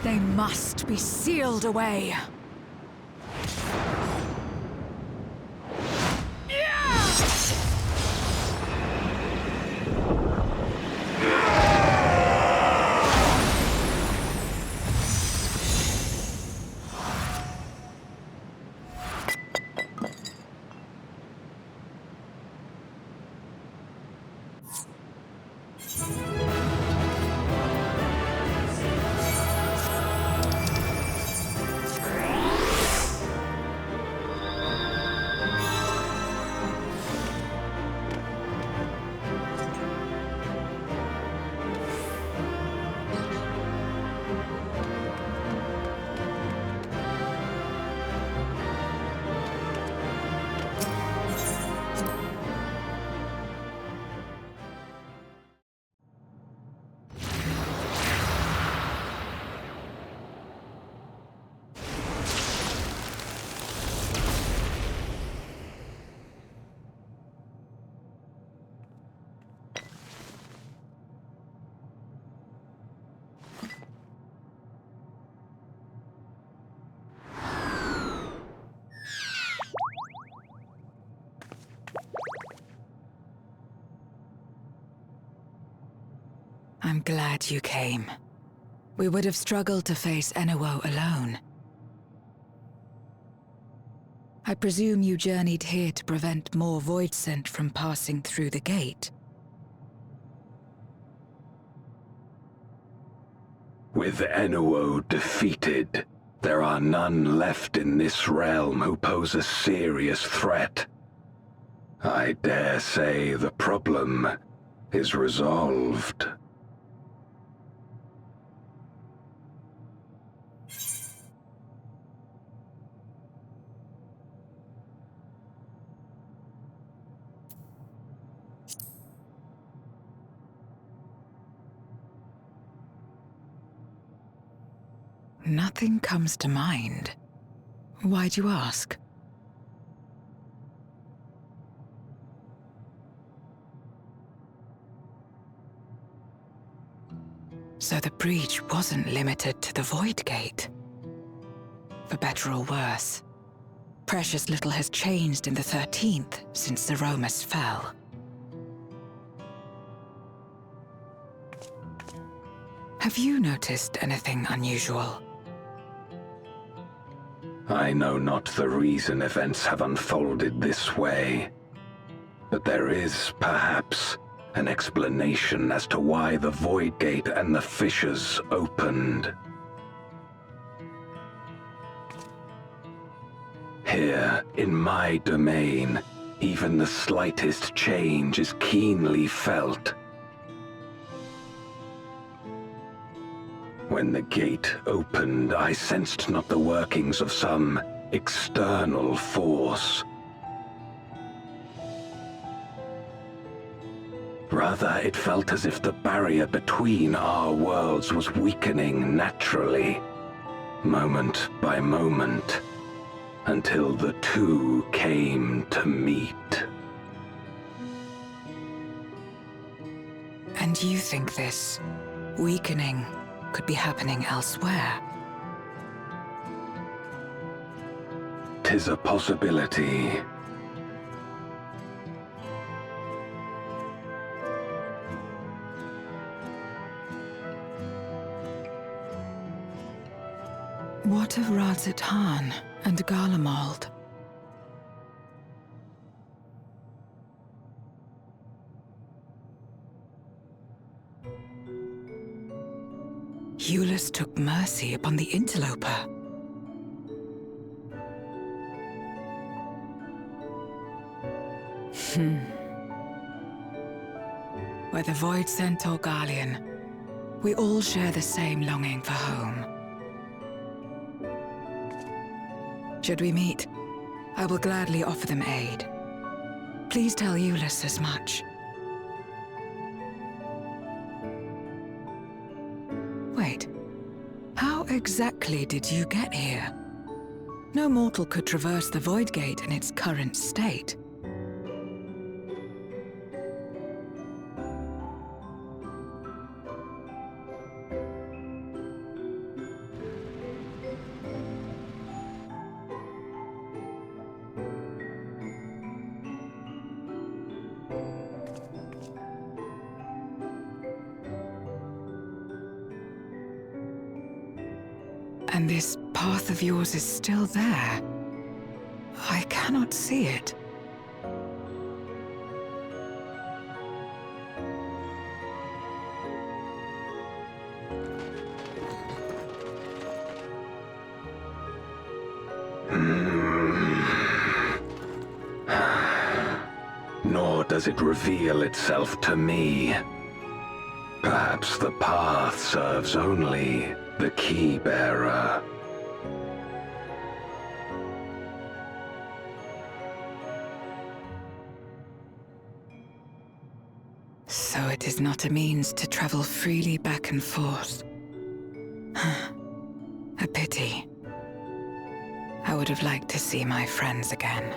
They must be sealed away. I'm glad you came. We would have struggled to face Enuo alone. I presume you journeyed here to prevent more Voidsent from passing through the gate. With Enuo defeated, there are none left in this realm who pose a serious threat. I dare say the problem is resolved. Nothing comes to mind. Why'd you ask? So the breach wasn't limited to the Void Gate. For better or worse, precious little has changed in the 13th since Zeromus fell. Have you noticed anything unusual? I know not the reason events have unfolded this way, but there is, perhaps, an explanation as to why the Void Gate and the fissures opened. Here, in my domain, even the slightest change is keenly felt. When the gate opened, I sensed not the workings of some external force. Rather, it felt as if the barrier between our worlds was weakening naturally, moment by moment, until the two came to meet. And you think this weakening could be happening elsewhere? 'Tis a possibility. What of Razatan and Garlemald? Eulus took mercy upon the interloper. Whether Void Sent or Garlean, we all share the same longing for home. Should we meet, I will gladly offer them aid. Please tell Eulus as much. Wait, how exactly did you get here? No mortal could traverse the Void Gate in its current state. And this path of yours is still there. I cannot see it. Nor does it reveal itself to me. Perhaps the path serves only the key bearer. So it is not a means to travel freely back and forth. A pity. I would have liked to see my friends again.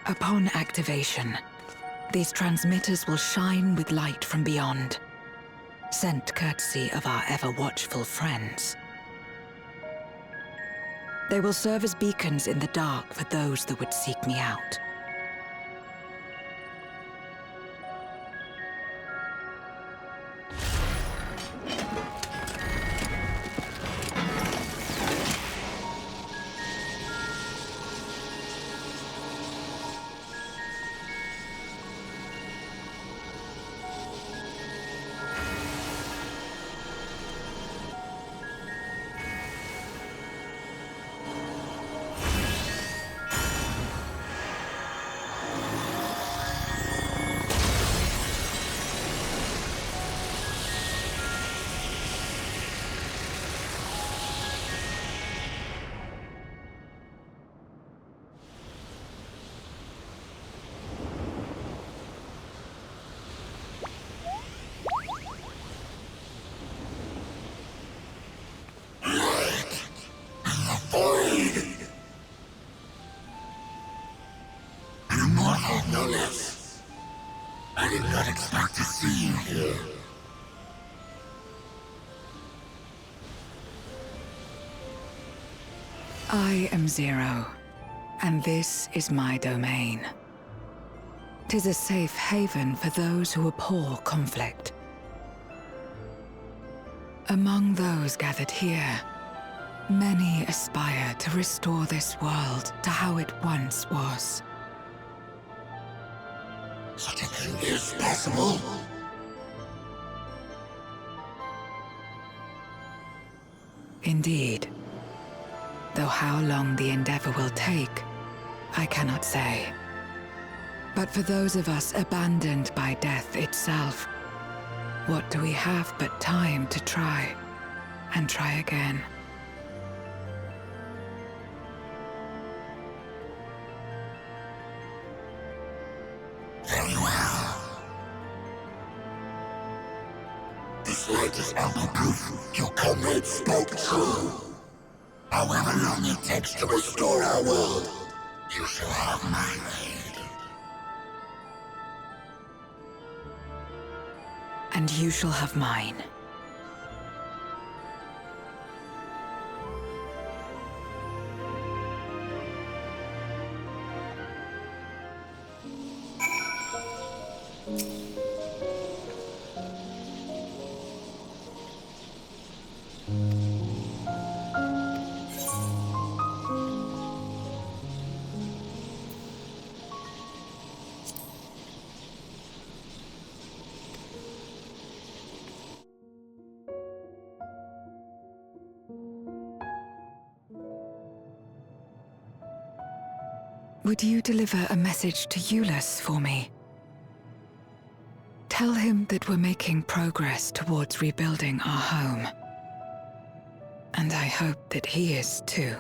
Upon activation, these transmitters will shine with light from beyond, sent courtesy of our ever-watchful friends. They will serve as beacons in the dark for those that would seek me out. I did not expect to see you here. I am Zero, and this is my domain. 'Tis a safe haven for those who abhor conflict. Among those gathered here, many aspire to restore this world to how it once was. Such a thing is possible? Indeed. Though how long the endeavor will take, I cannot say. But for those of us abandoned by death itself, what do we have but time to try, and try again? Very well. This light is ample proof your comrades spoke true. However long it takes to restore our world, you shall have my aid. And you shall have mine. Would you deliver a message to Eulus for me? Tell him that we're making progress towards rebuilding our home. And I hope that he is too.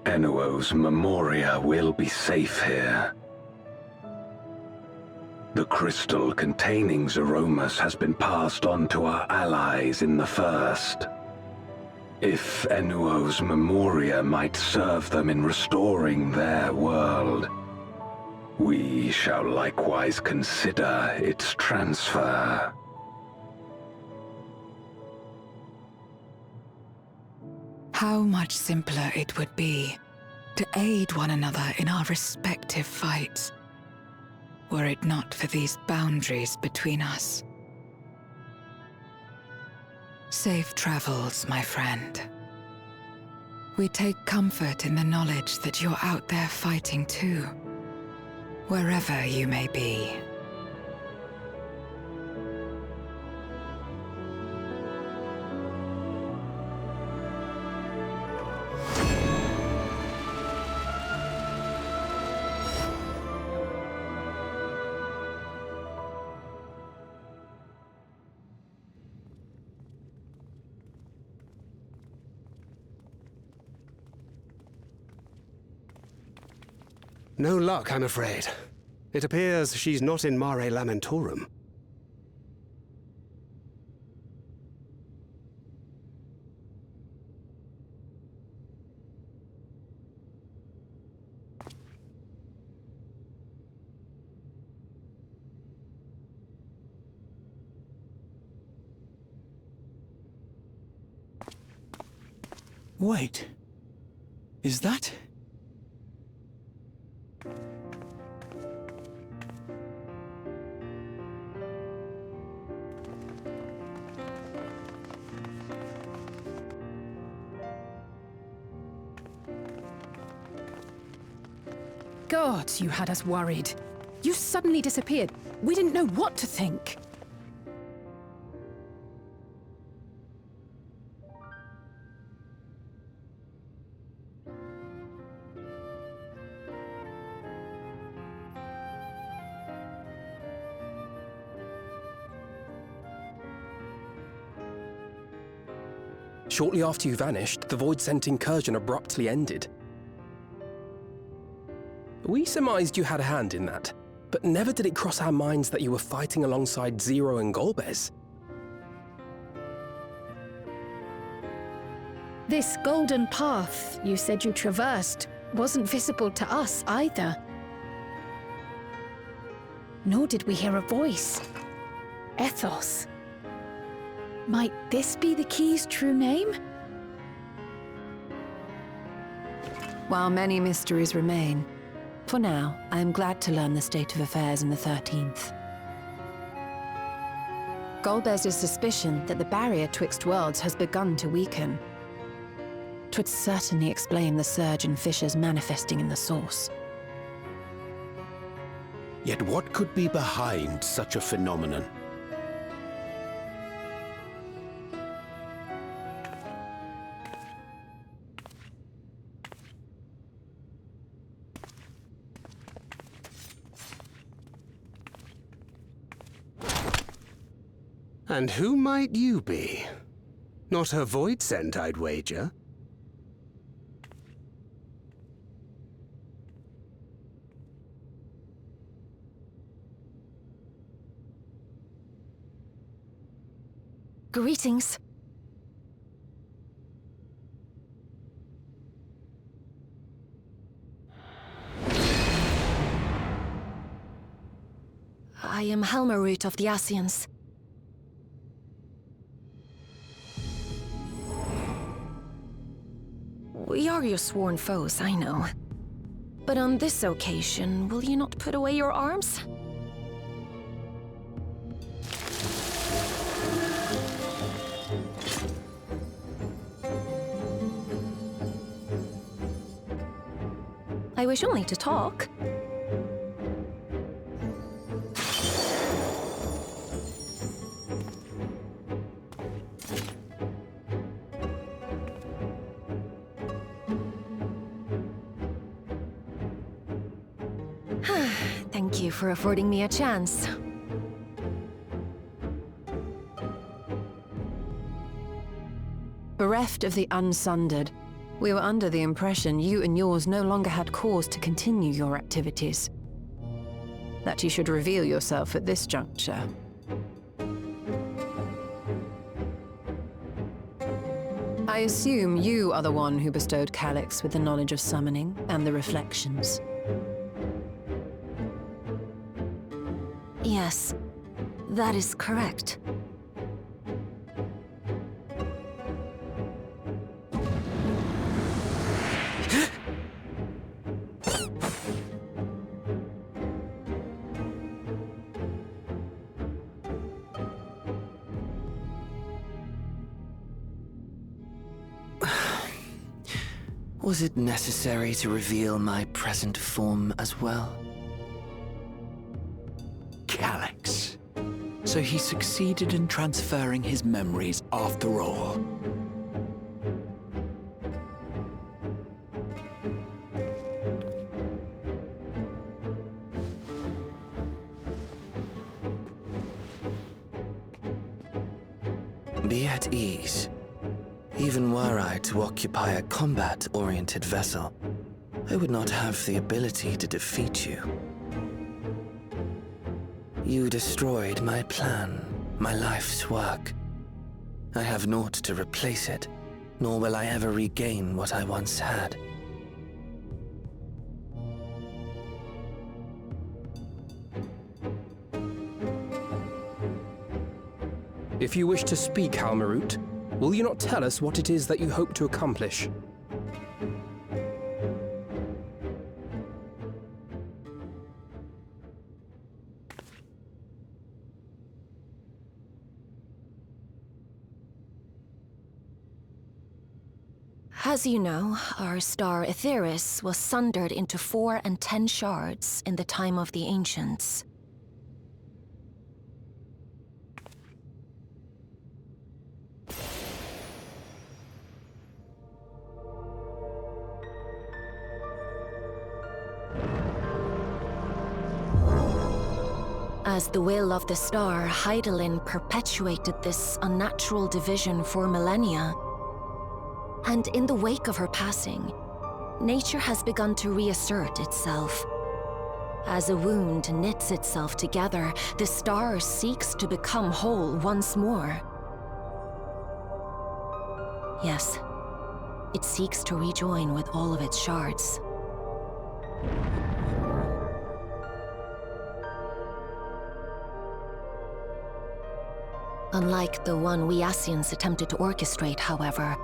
Enuo's Memoria will be safe here. The crystal containing Zeromus has been passed on to our allies in the First. If Enuo's Memoria might serve them in restoring their world, we shall likewise consider its transfer. How much simpler it would be to aid one another in our respective fights, were it not for these boundaries between us. Safe travels, my friend. We take comfort in the knowledge that you're out there fighting too, wherever you may be. No luck, I'm afraid. It appears she's not in Mare Lamentorum. Wait. Is that... Gods, you had us worried. You suddenly disappeared. We didn't know what to think. Shortly after you vanished, the Void-sent incursion abruptly ended. We surmised you had a hand in that, but never did it cross our minds that you were fighting alongside Zero and Golbez. This golden path you said you traversed wasn't visible to us either. Nor did we hear a voice. Ethos. Might this be the key's true name? While many mysteries remain, for now, I am glad to learn the state of affairs in the 13th. Golbez's suspicion that the barrier twixt worlds has begun to weaken. 'Twould certainly explain the surge in fissures manifesting in the source. Yet what could be behind such a phenomenon? And who might you be? Not her Void-sent, I'd wager. Greetings. I am Helmarut of the Asians. We are your sworn foes, I know. But on this occasion, will you not put away your arms? I wish only to talk. Thank you for affording me a chance. Bereft of the Unsundered, we were under the impression you and yours no longer had cause to continue your activities. That you should reveal yourself at this juncture. I assume you are the one who bestowed Calyx with the knowledge of summoning and the reflections. Yes, that is correct. Was it necessary to reveal my present form as well? Calyx. So he succeeded in transferring his memories after all. Be at ease. Even were I to occupy a combat-oriented vessel, I would not have the ability to defeat you. You destroyed my plan, my life's work. I have naught to replace it, nor will I ever regain what I once had. If you wish to speak, Halmarut, will you not tell us what it is that you hope to accomplish? As you know, our star Aetheris was sundered into 4 and 10 shards in the time of the Ancients. As the will of the star, Hydaelyn perpetuated this unnatural division for millennia. And in the wake of her passing, nature has begun to reassert itself. As a wound knits itself together, the star seeks to become whole once more. Yes, it seeks to rejoin with all of its shards. Unlike the one we Ascians attempted to orchestrate, however,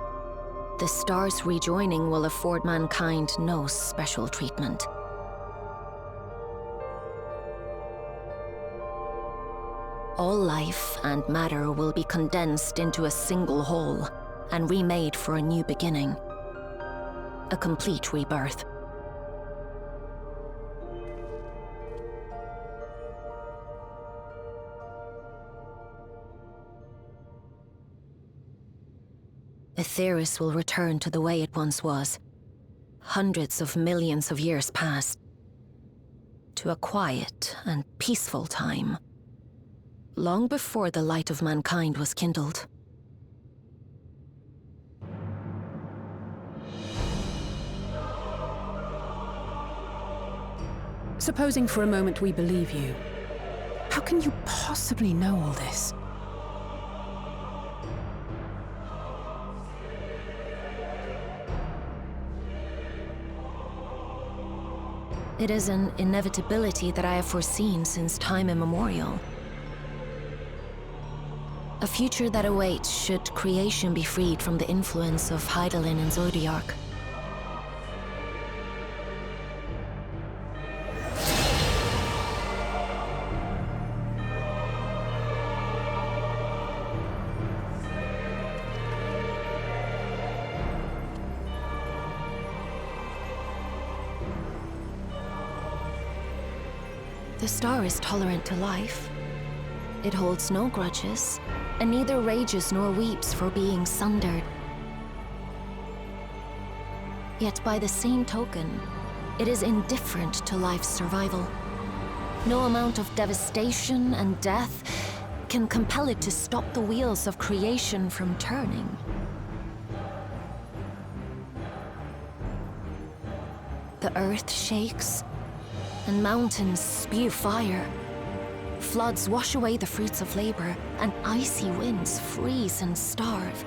the star's rejoining will afford mankind no special treatment. All life and matter will be condensed into a single whole and remade for a new beginning. A complete rebirth. Aetheris will return to the way it once was, hundreds of millions of years past, to a quiet and peaceful time, long before the light of mankind was kindled. Supposing for a moment we believe you, how can you possibly know all this? It is an inevitability that I have foreseen since time immemorial. A future that awaits should creation be freed from the influence of Hydaelyn and Zodiark. The star is tolerant to life. It holds no grudges, and neither rages nor weeps for being sundered. Yet by the same token, it is indifferent to life's survival. No amount of devastation and death can compel it to stop the wheels of creation from turning. The earth shakes, and mountains spew fire. Floods wash away the fruits of labor, and icy winds freeze and starve.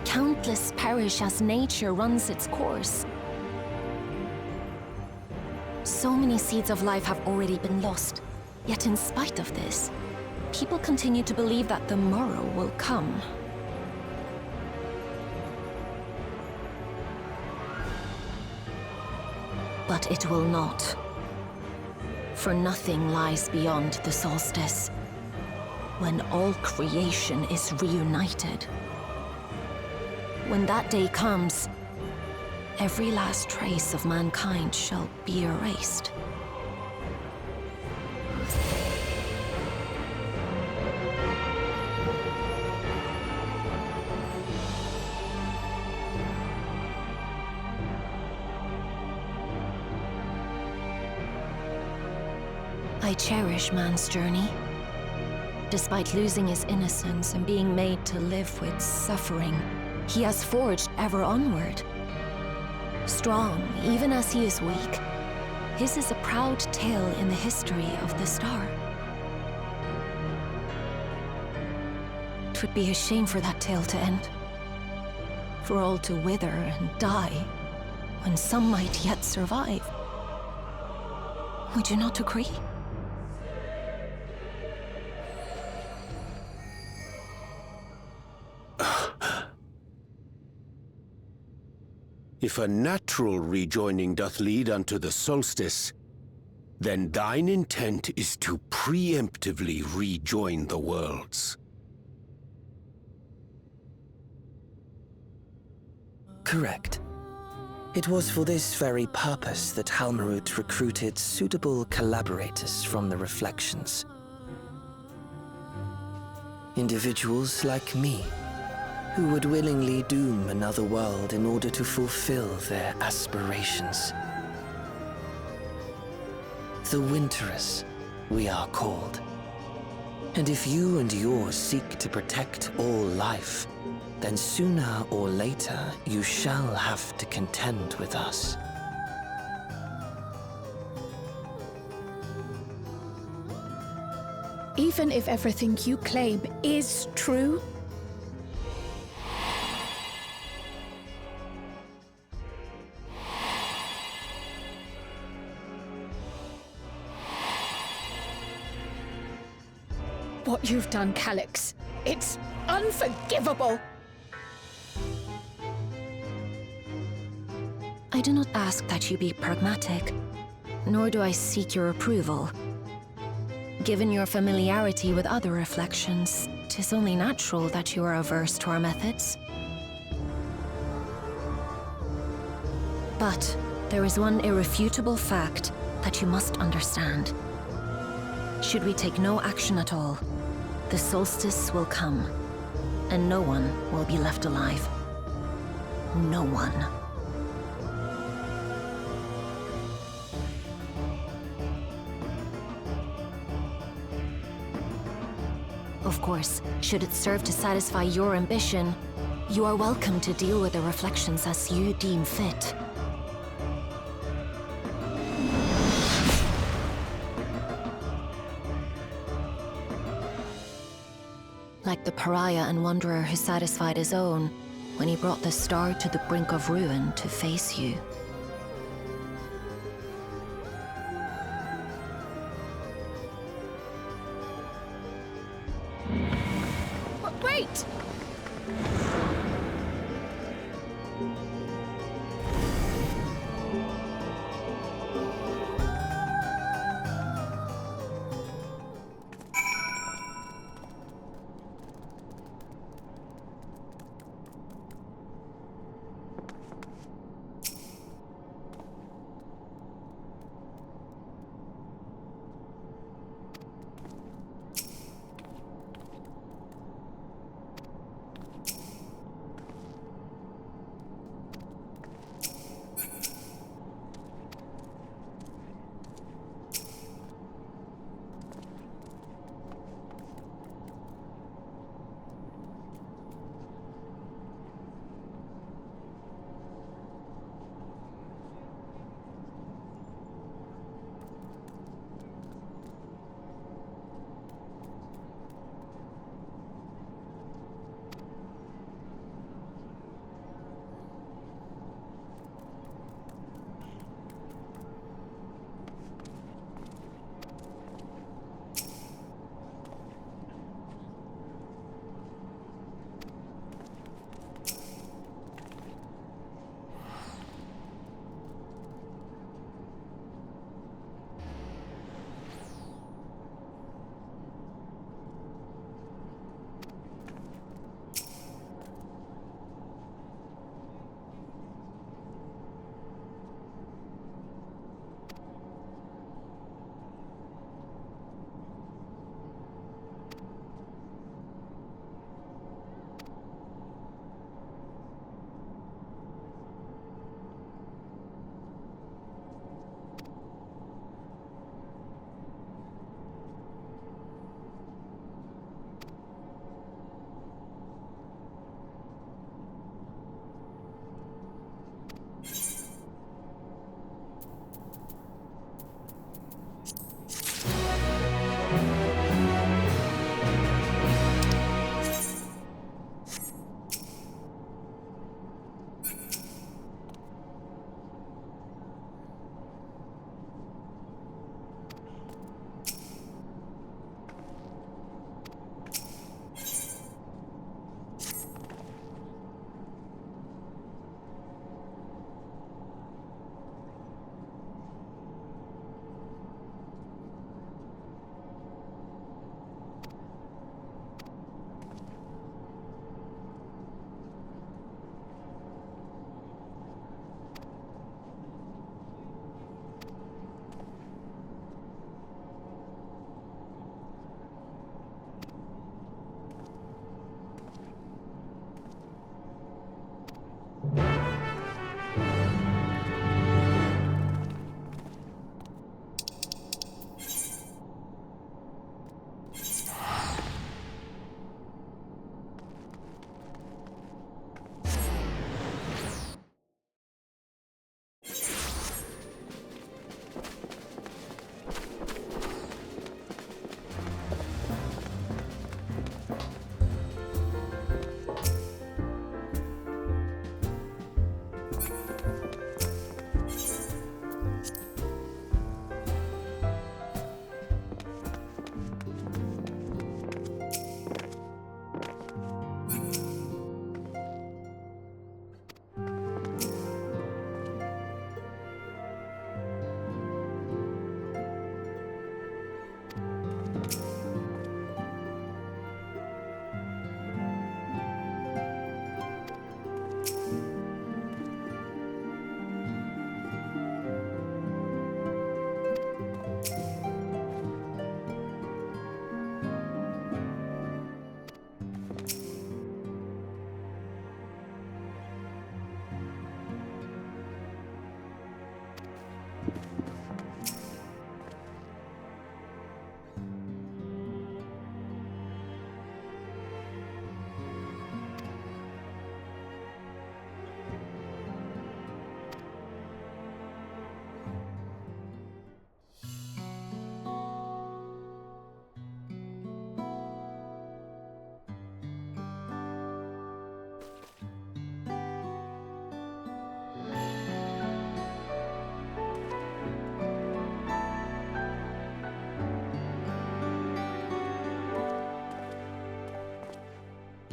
Countless perish as nature runs its course. So many seeds of life have already been lost, yet in spite of this, people continue to believe that the morrow will come. But it will not. For nothing lies beyond the solstice, when all creation is reunited. When that day comes, every last trace of mankind shall be erased. I cherish man's journey. Despite losing his innocence and being made to live with suffering, he has forged ever onward. Strong, even as he is weak, his is a proud tale in the history of the star. 'Twould be a shame for that tale to end. For all to wither and die, when some might yet survive. Would you not agree? If a natural rejoining doth lead unto the solstice, then thine intent is to preemptively rejoin the worlds. Correct. It was for this very purpose that Halmarut recruited suitable collaborators from the Reflections. Individuals like me, who would willingly doom another world in order to fulfill their aspirations. The Winterers, we are called. And if you and yours seek to protect all life, then sooner or later you shall have to contend with us. Even if everything you claim is true, what you've done, Calyx, it's unforgivable! I do not ask that you be pragmatic, nor do I seek your approval. Given your familiarity with other reflections, 'tis only natural that you are averse to our methods. But there is one irrefutable fact that you must understand. Should we take no action at all, the solstice will come, and no one will be left alive. No one. Of course, should it serve to satisfy your ambition, you are welcome to deal with the reflections as you deem fit. Like the pariah and wanderer who satisfied his own when he brought the star to the brink of ruin to face you. Wait!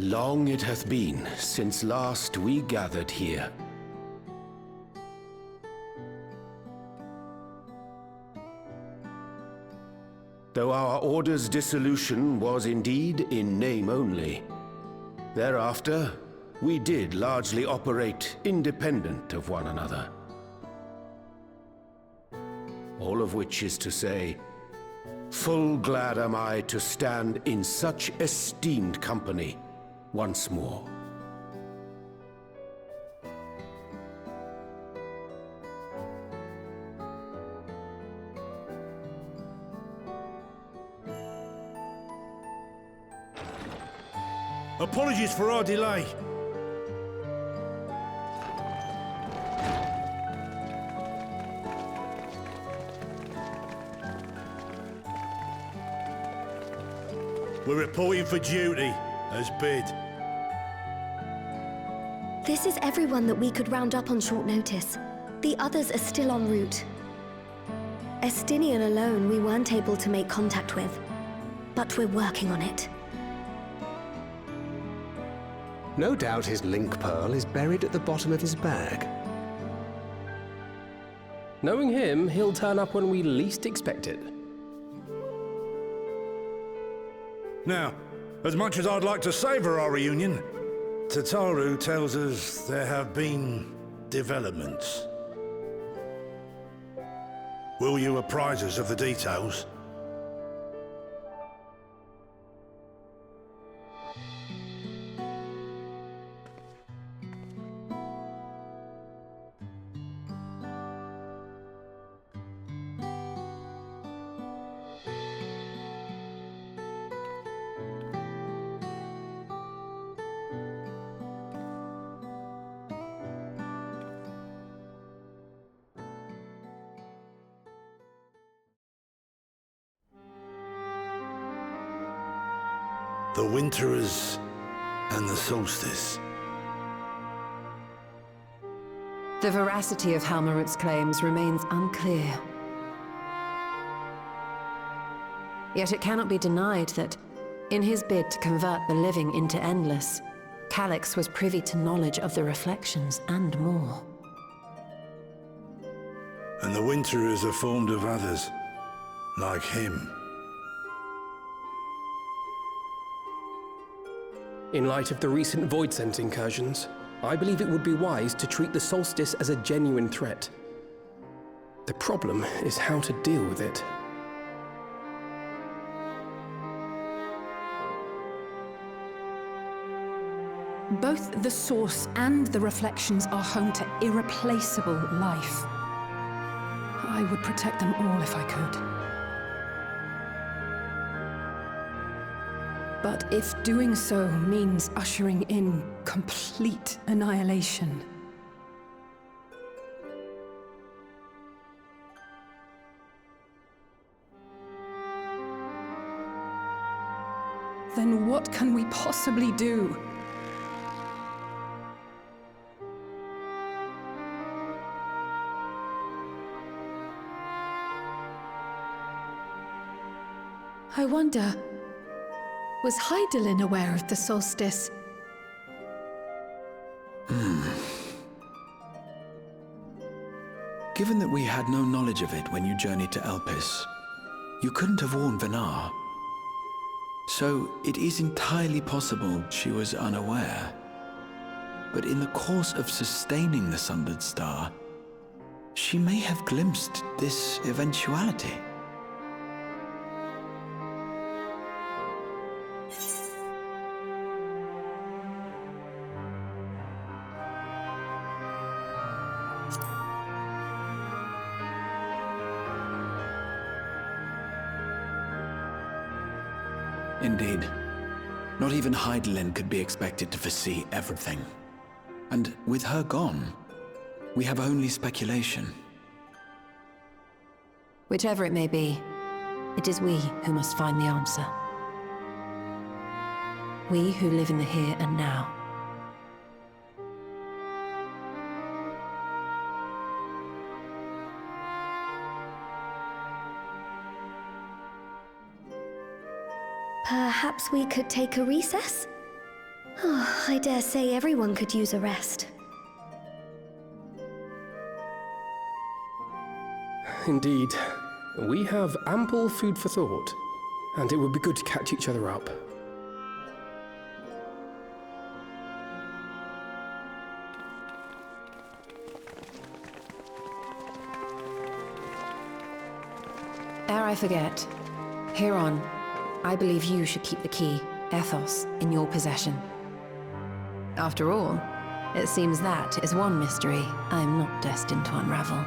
Long it hath been since last we gathered here. Though our Order's dissolution was indeed in name only, thereafter we did largely operate independent of one another. All of which is to say, full glad am I to stand in such esteemed company once more. Apologies for our delay. We're reporting for duty, as bid. This is everyone that we could round up on short notice. The others are still en route. Estinian alone we weren't able to make contact with, but we're working on it. No doubt his link pearl is buried at the bottom of his bag. Knowing him, he'll turn up when we least expect it. Now, as much as I'd like to savor our reunion, Tataru tells us there have been developments. Will you apprise us of the details? The Winterers and the Solstice. The veracity of Halmarut's claims remains unclear. Yet it cannot be denied that, in his bid to convert the living into endless, Calix was privy to knowledge of the reflections and more. And the Winterers are formed of others, like him. In light of the recent Voidsent incursions, I believe it would be wise to treat the Solstice as a genuine threat. The problem is how to deal with it. Both the Source and the Reflections are home to irreplaceable life. I would protect them all if I could. But if doing so means ushering in complete annihilation, then what can we possibly do? I wonder, was Hydaelyn aware of the solstice? Given that we had no knowledge of it when you journeyed to Elpis, you couldn't have warned Venar. So it is entirely possible she was unaware. But in the course of sustaining the Sundered Star, she may have glimpsed this eventuality. Indeed. Not even Hydaelyn could be expected to foresee everything. And with her gone, we have only speculation. Whichever it may be, it is we who must find the answer. We who live in the here and now. Perhaps we could take a recess? Oh, I dare say everyone could use a rest. Indeed. We have ample food for thought, and it would be good to catch each other up. Ere I forget, Heron, I believe you should keep the key, Ethos, in your possession. After all, it seems that is one mystery I'm not destined to unravel.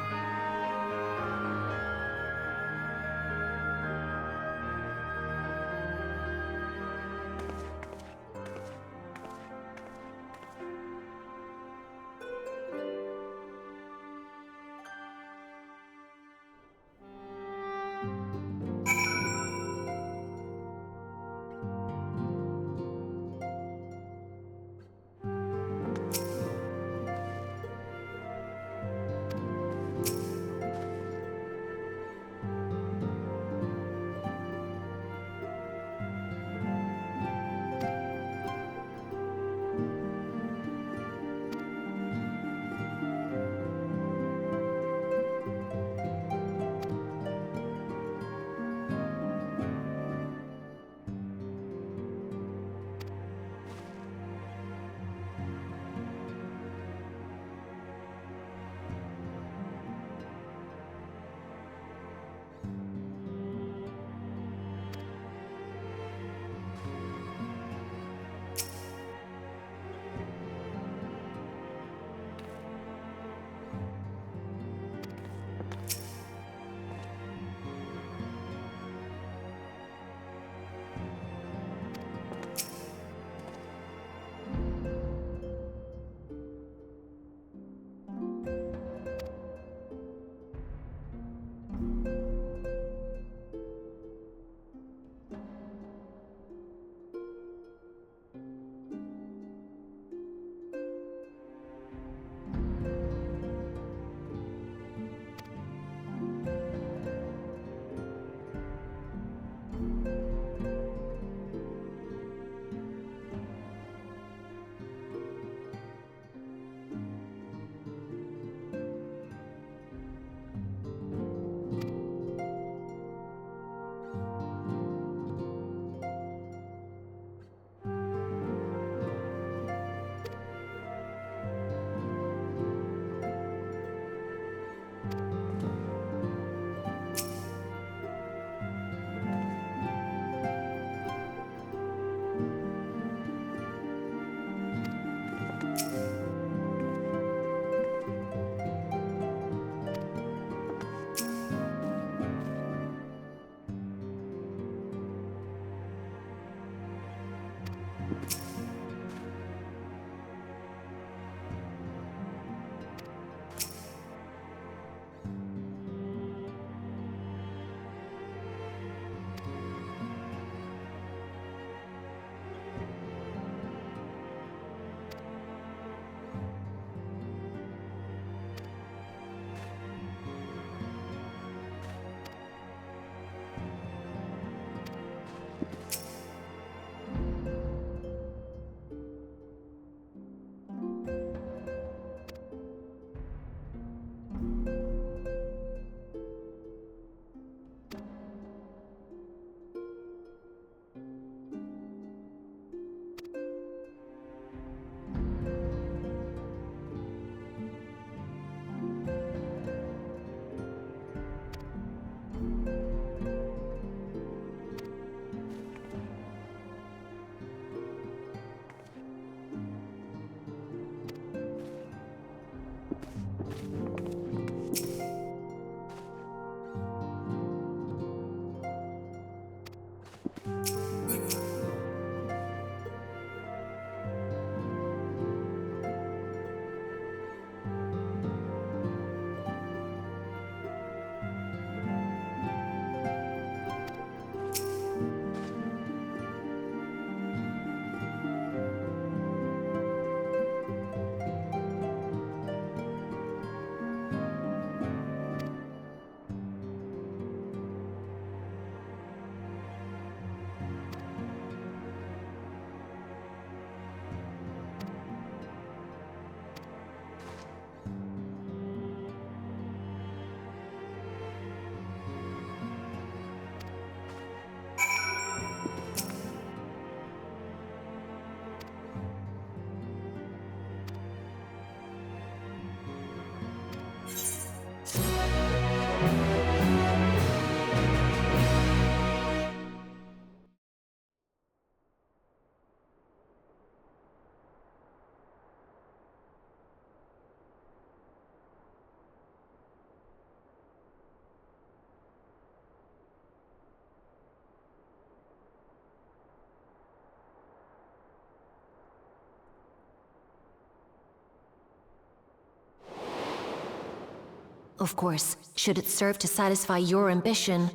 Of course, should it serve to satisfy your ambition,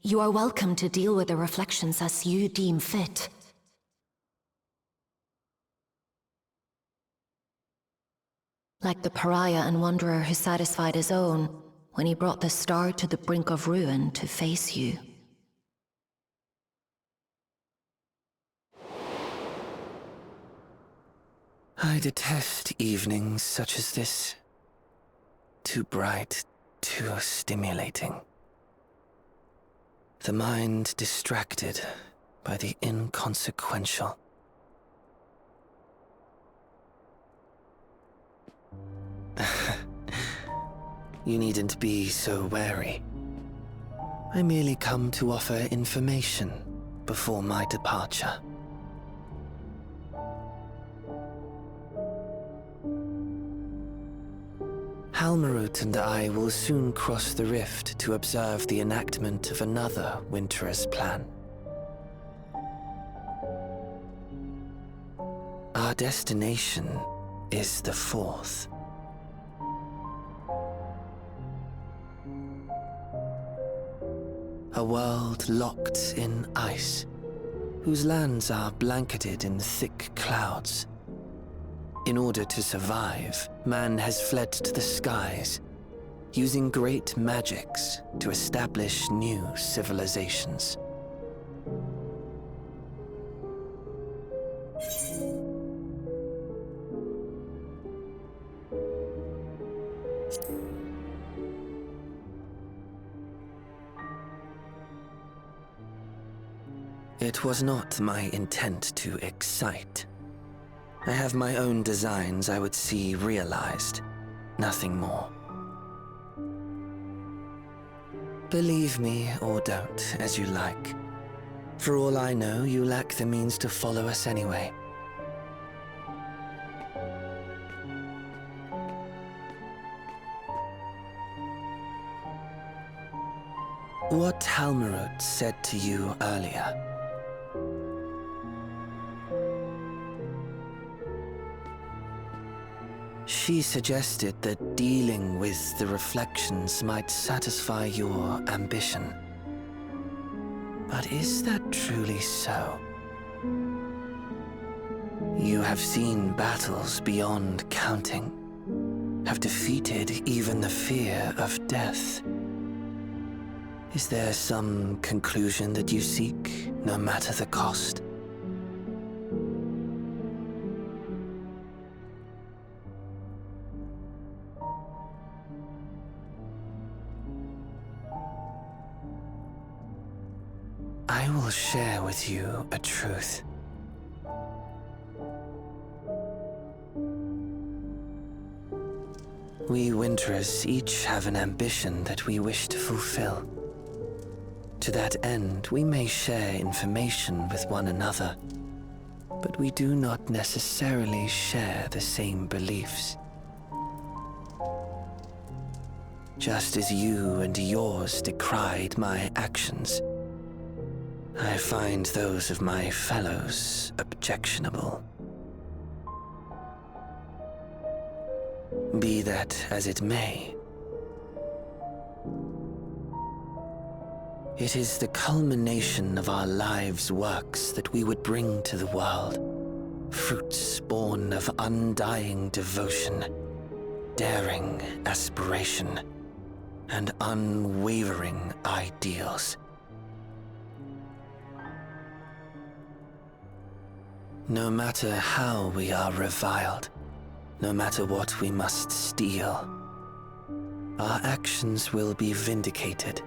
you are welcome to deal with the reflections as you deem fit. Like the pariah and wanderer who satisfied his own when he brought the star to the brink of ruin to face you. I detest evenings such as this. Too bright, too stimulating. The mind distracted by the inconsequential. You needn't be so wary. I merely come to offer information before my departure. Halmarut and I will soon cross the rift to observe the enactment of another Winter's plan. Our destination is the fourth. A world locked in ice, whose lands are blanketed in thick clouds. In order to survive, man has fled to the skies, using great magics to establish new civilizations. It was not my intent to excite. I have my own designs I would see realized, nothing more. Believe me or don't, as you like. For all I know, you lack the means to follow us anyway. What Halmarut said to you earlier. She suggested that dealing with the reflections might satisfy your ambition. But is that truly so? You have seen battles beyond counting, have defeated even the fear of death. Is there some conclusion that you seek, no matter the cost? I will share with you a truth. We Winterers each have an ambition that we wish to fulfill. To that end, we may share information with one another, but we do not necessarily share the same beliefs. Just as you and yours decried my actions, I find those of my fellows objectionable. Be that as it may, it is the culmination of our lives' works that we would bring to the world, fruits born of undying devotion, daring aspiration, and unwavering ideals. No matter how we are reviled, no matter what we must steal, our actions will be vindicated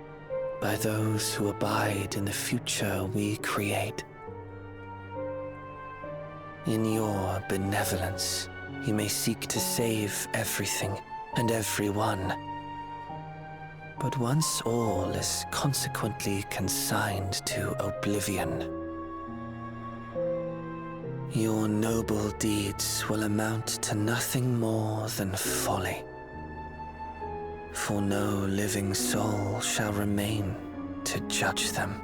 by those who abide in the future we create. In your benevolence, you may seek to save everything and everyone. But once all is consequently consigned to oblivion, your noble deeds will amount to nothing more than folly. For no living soul shall remain to judge them.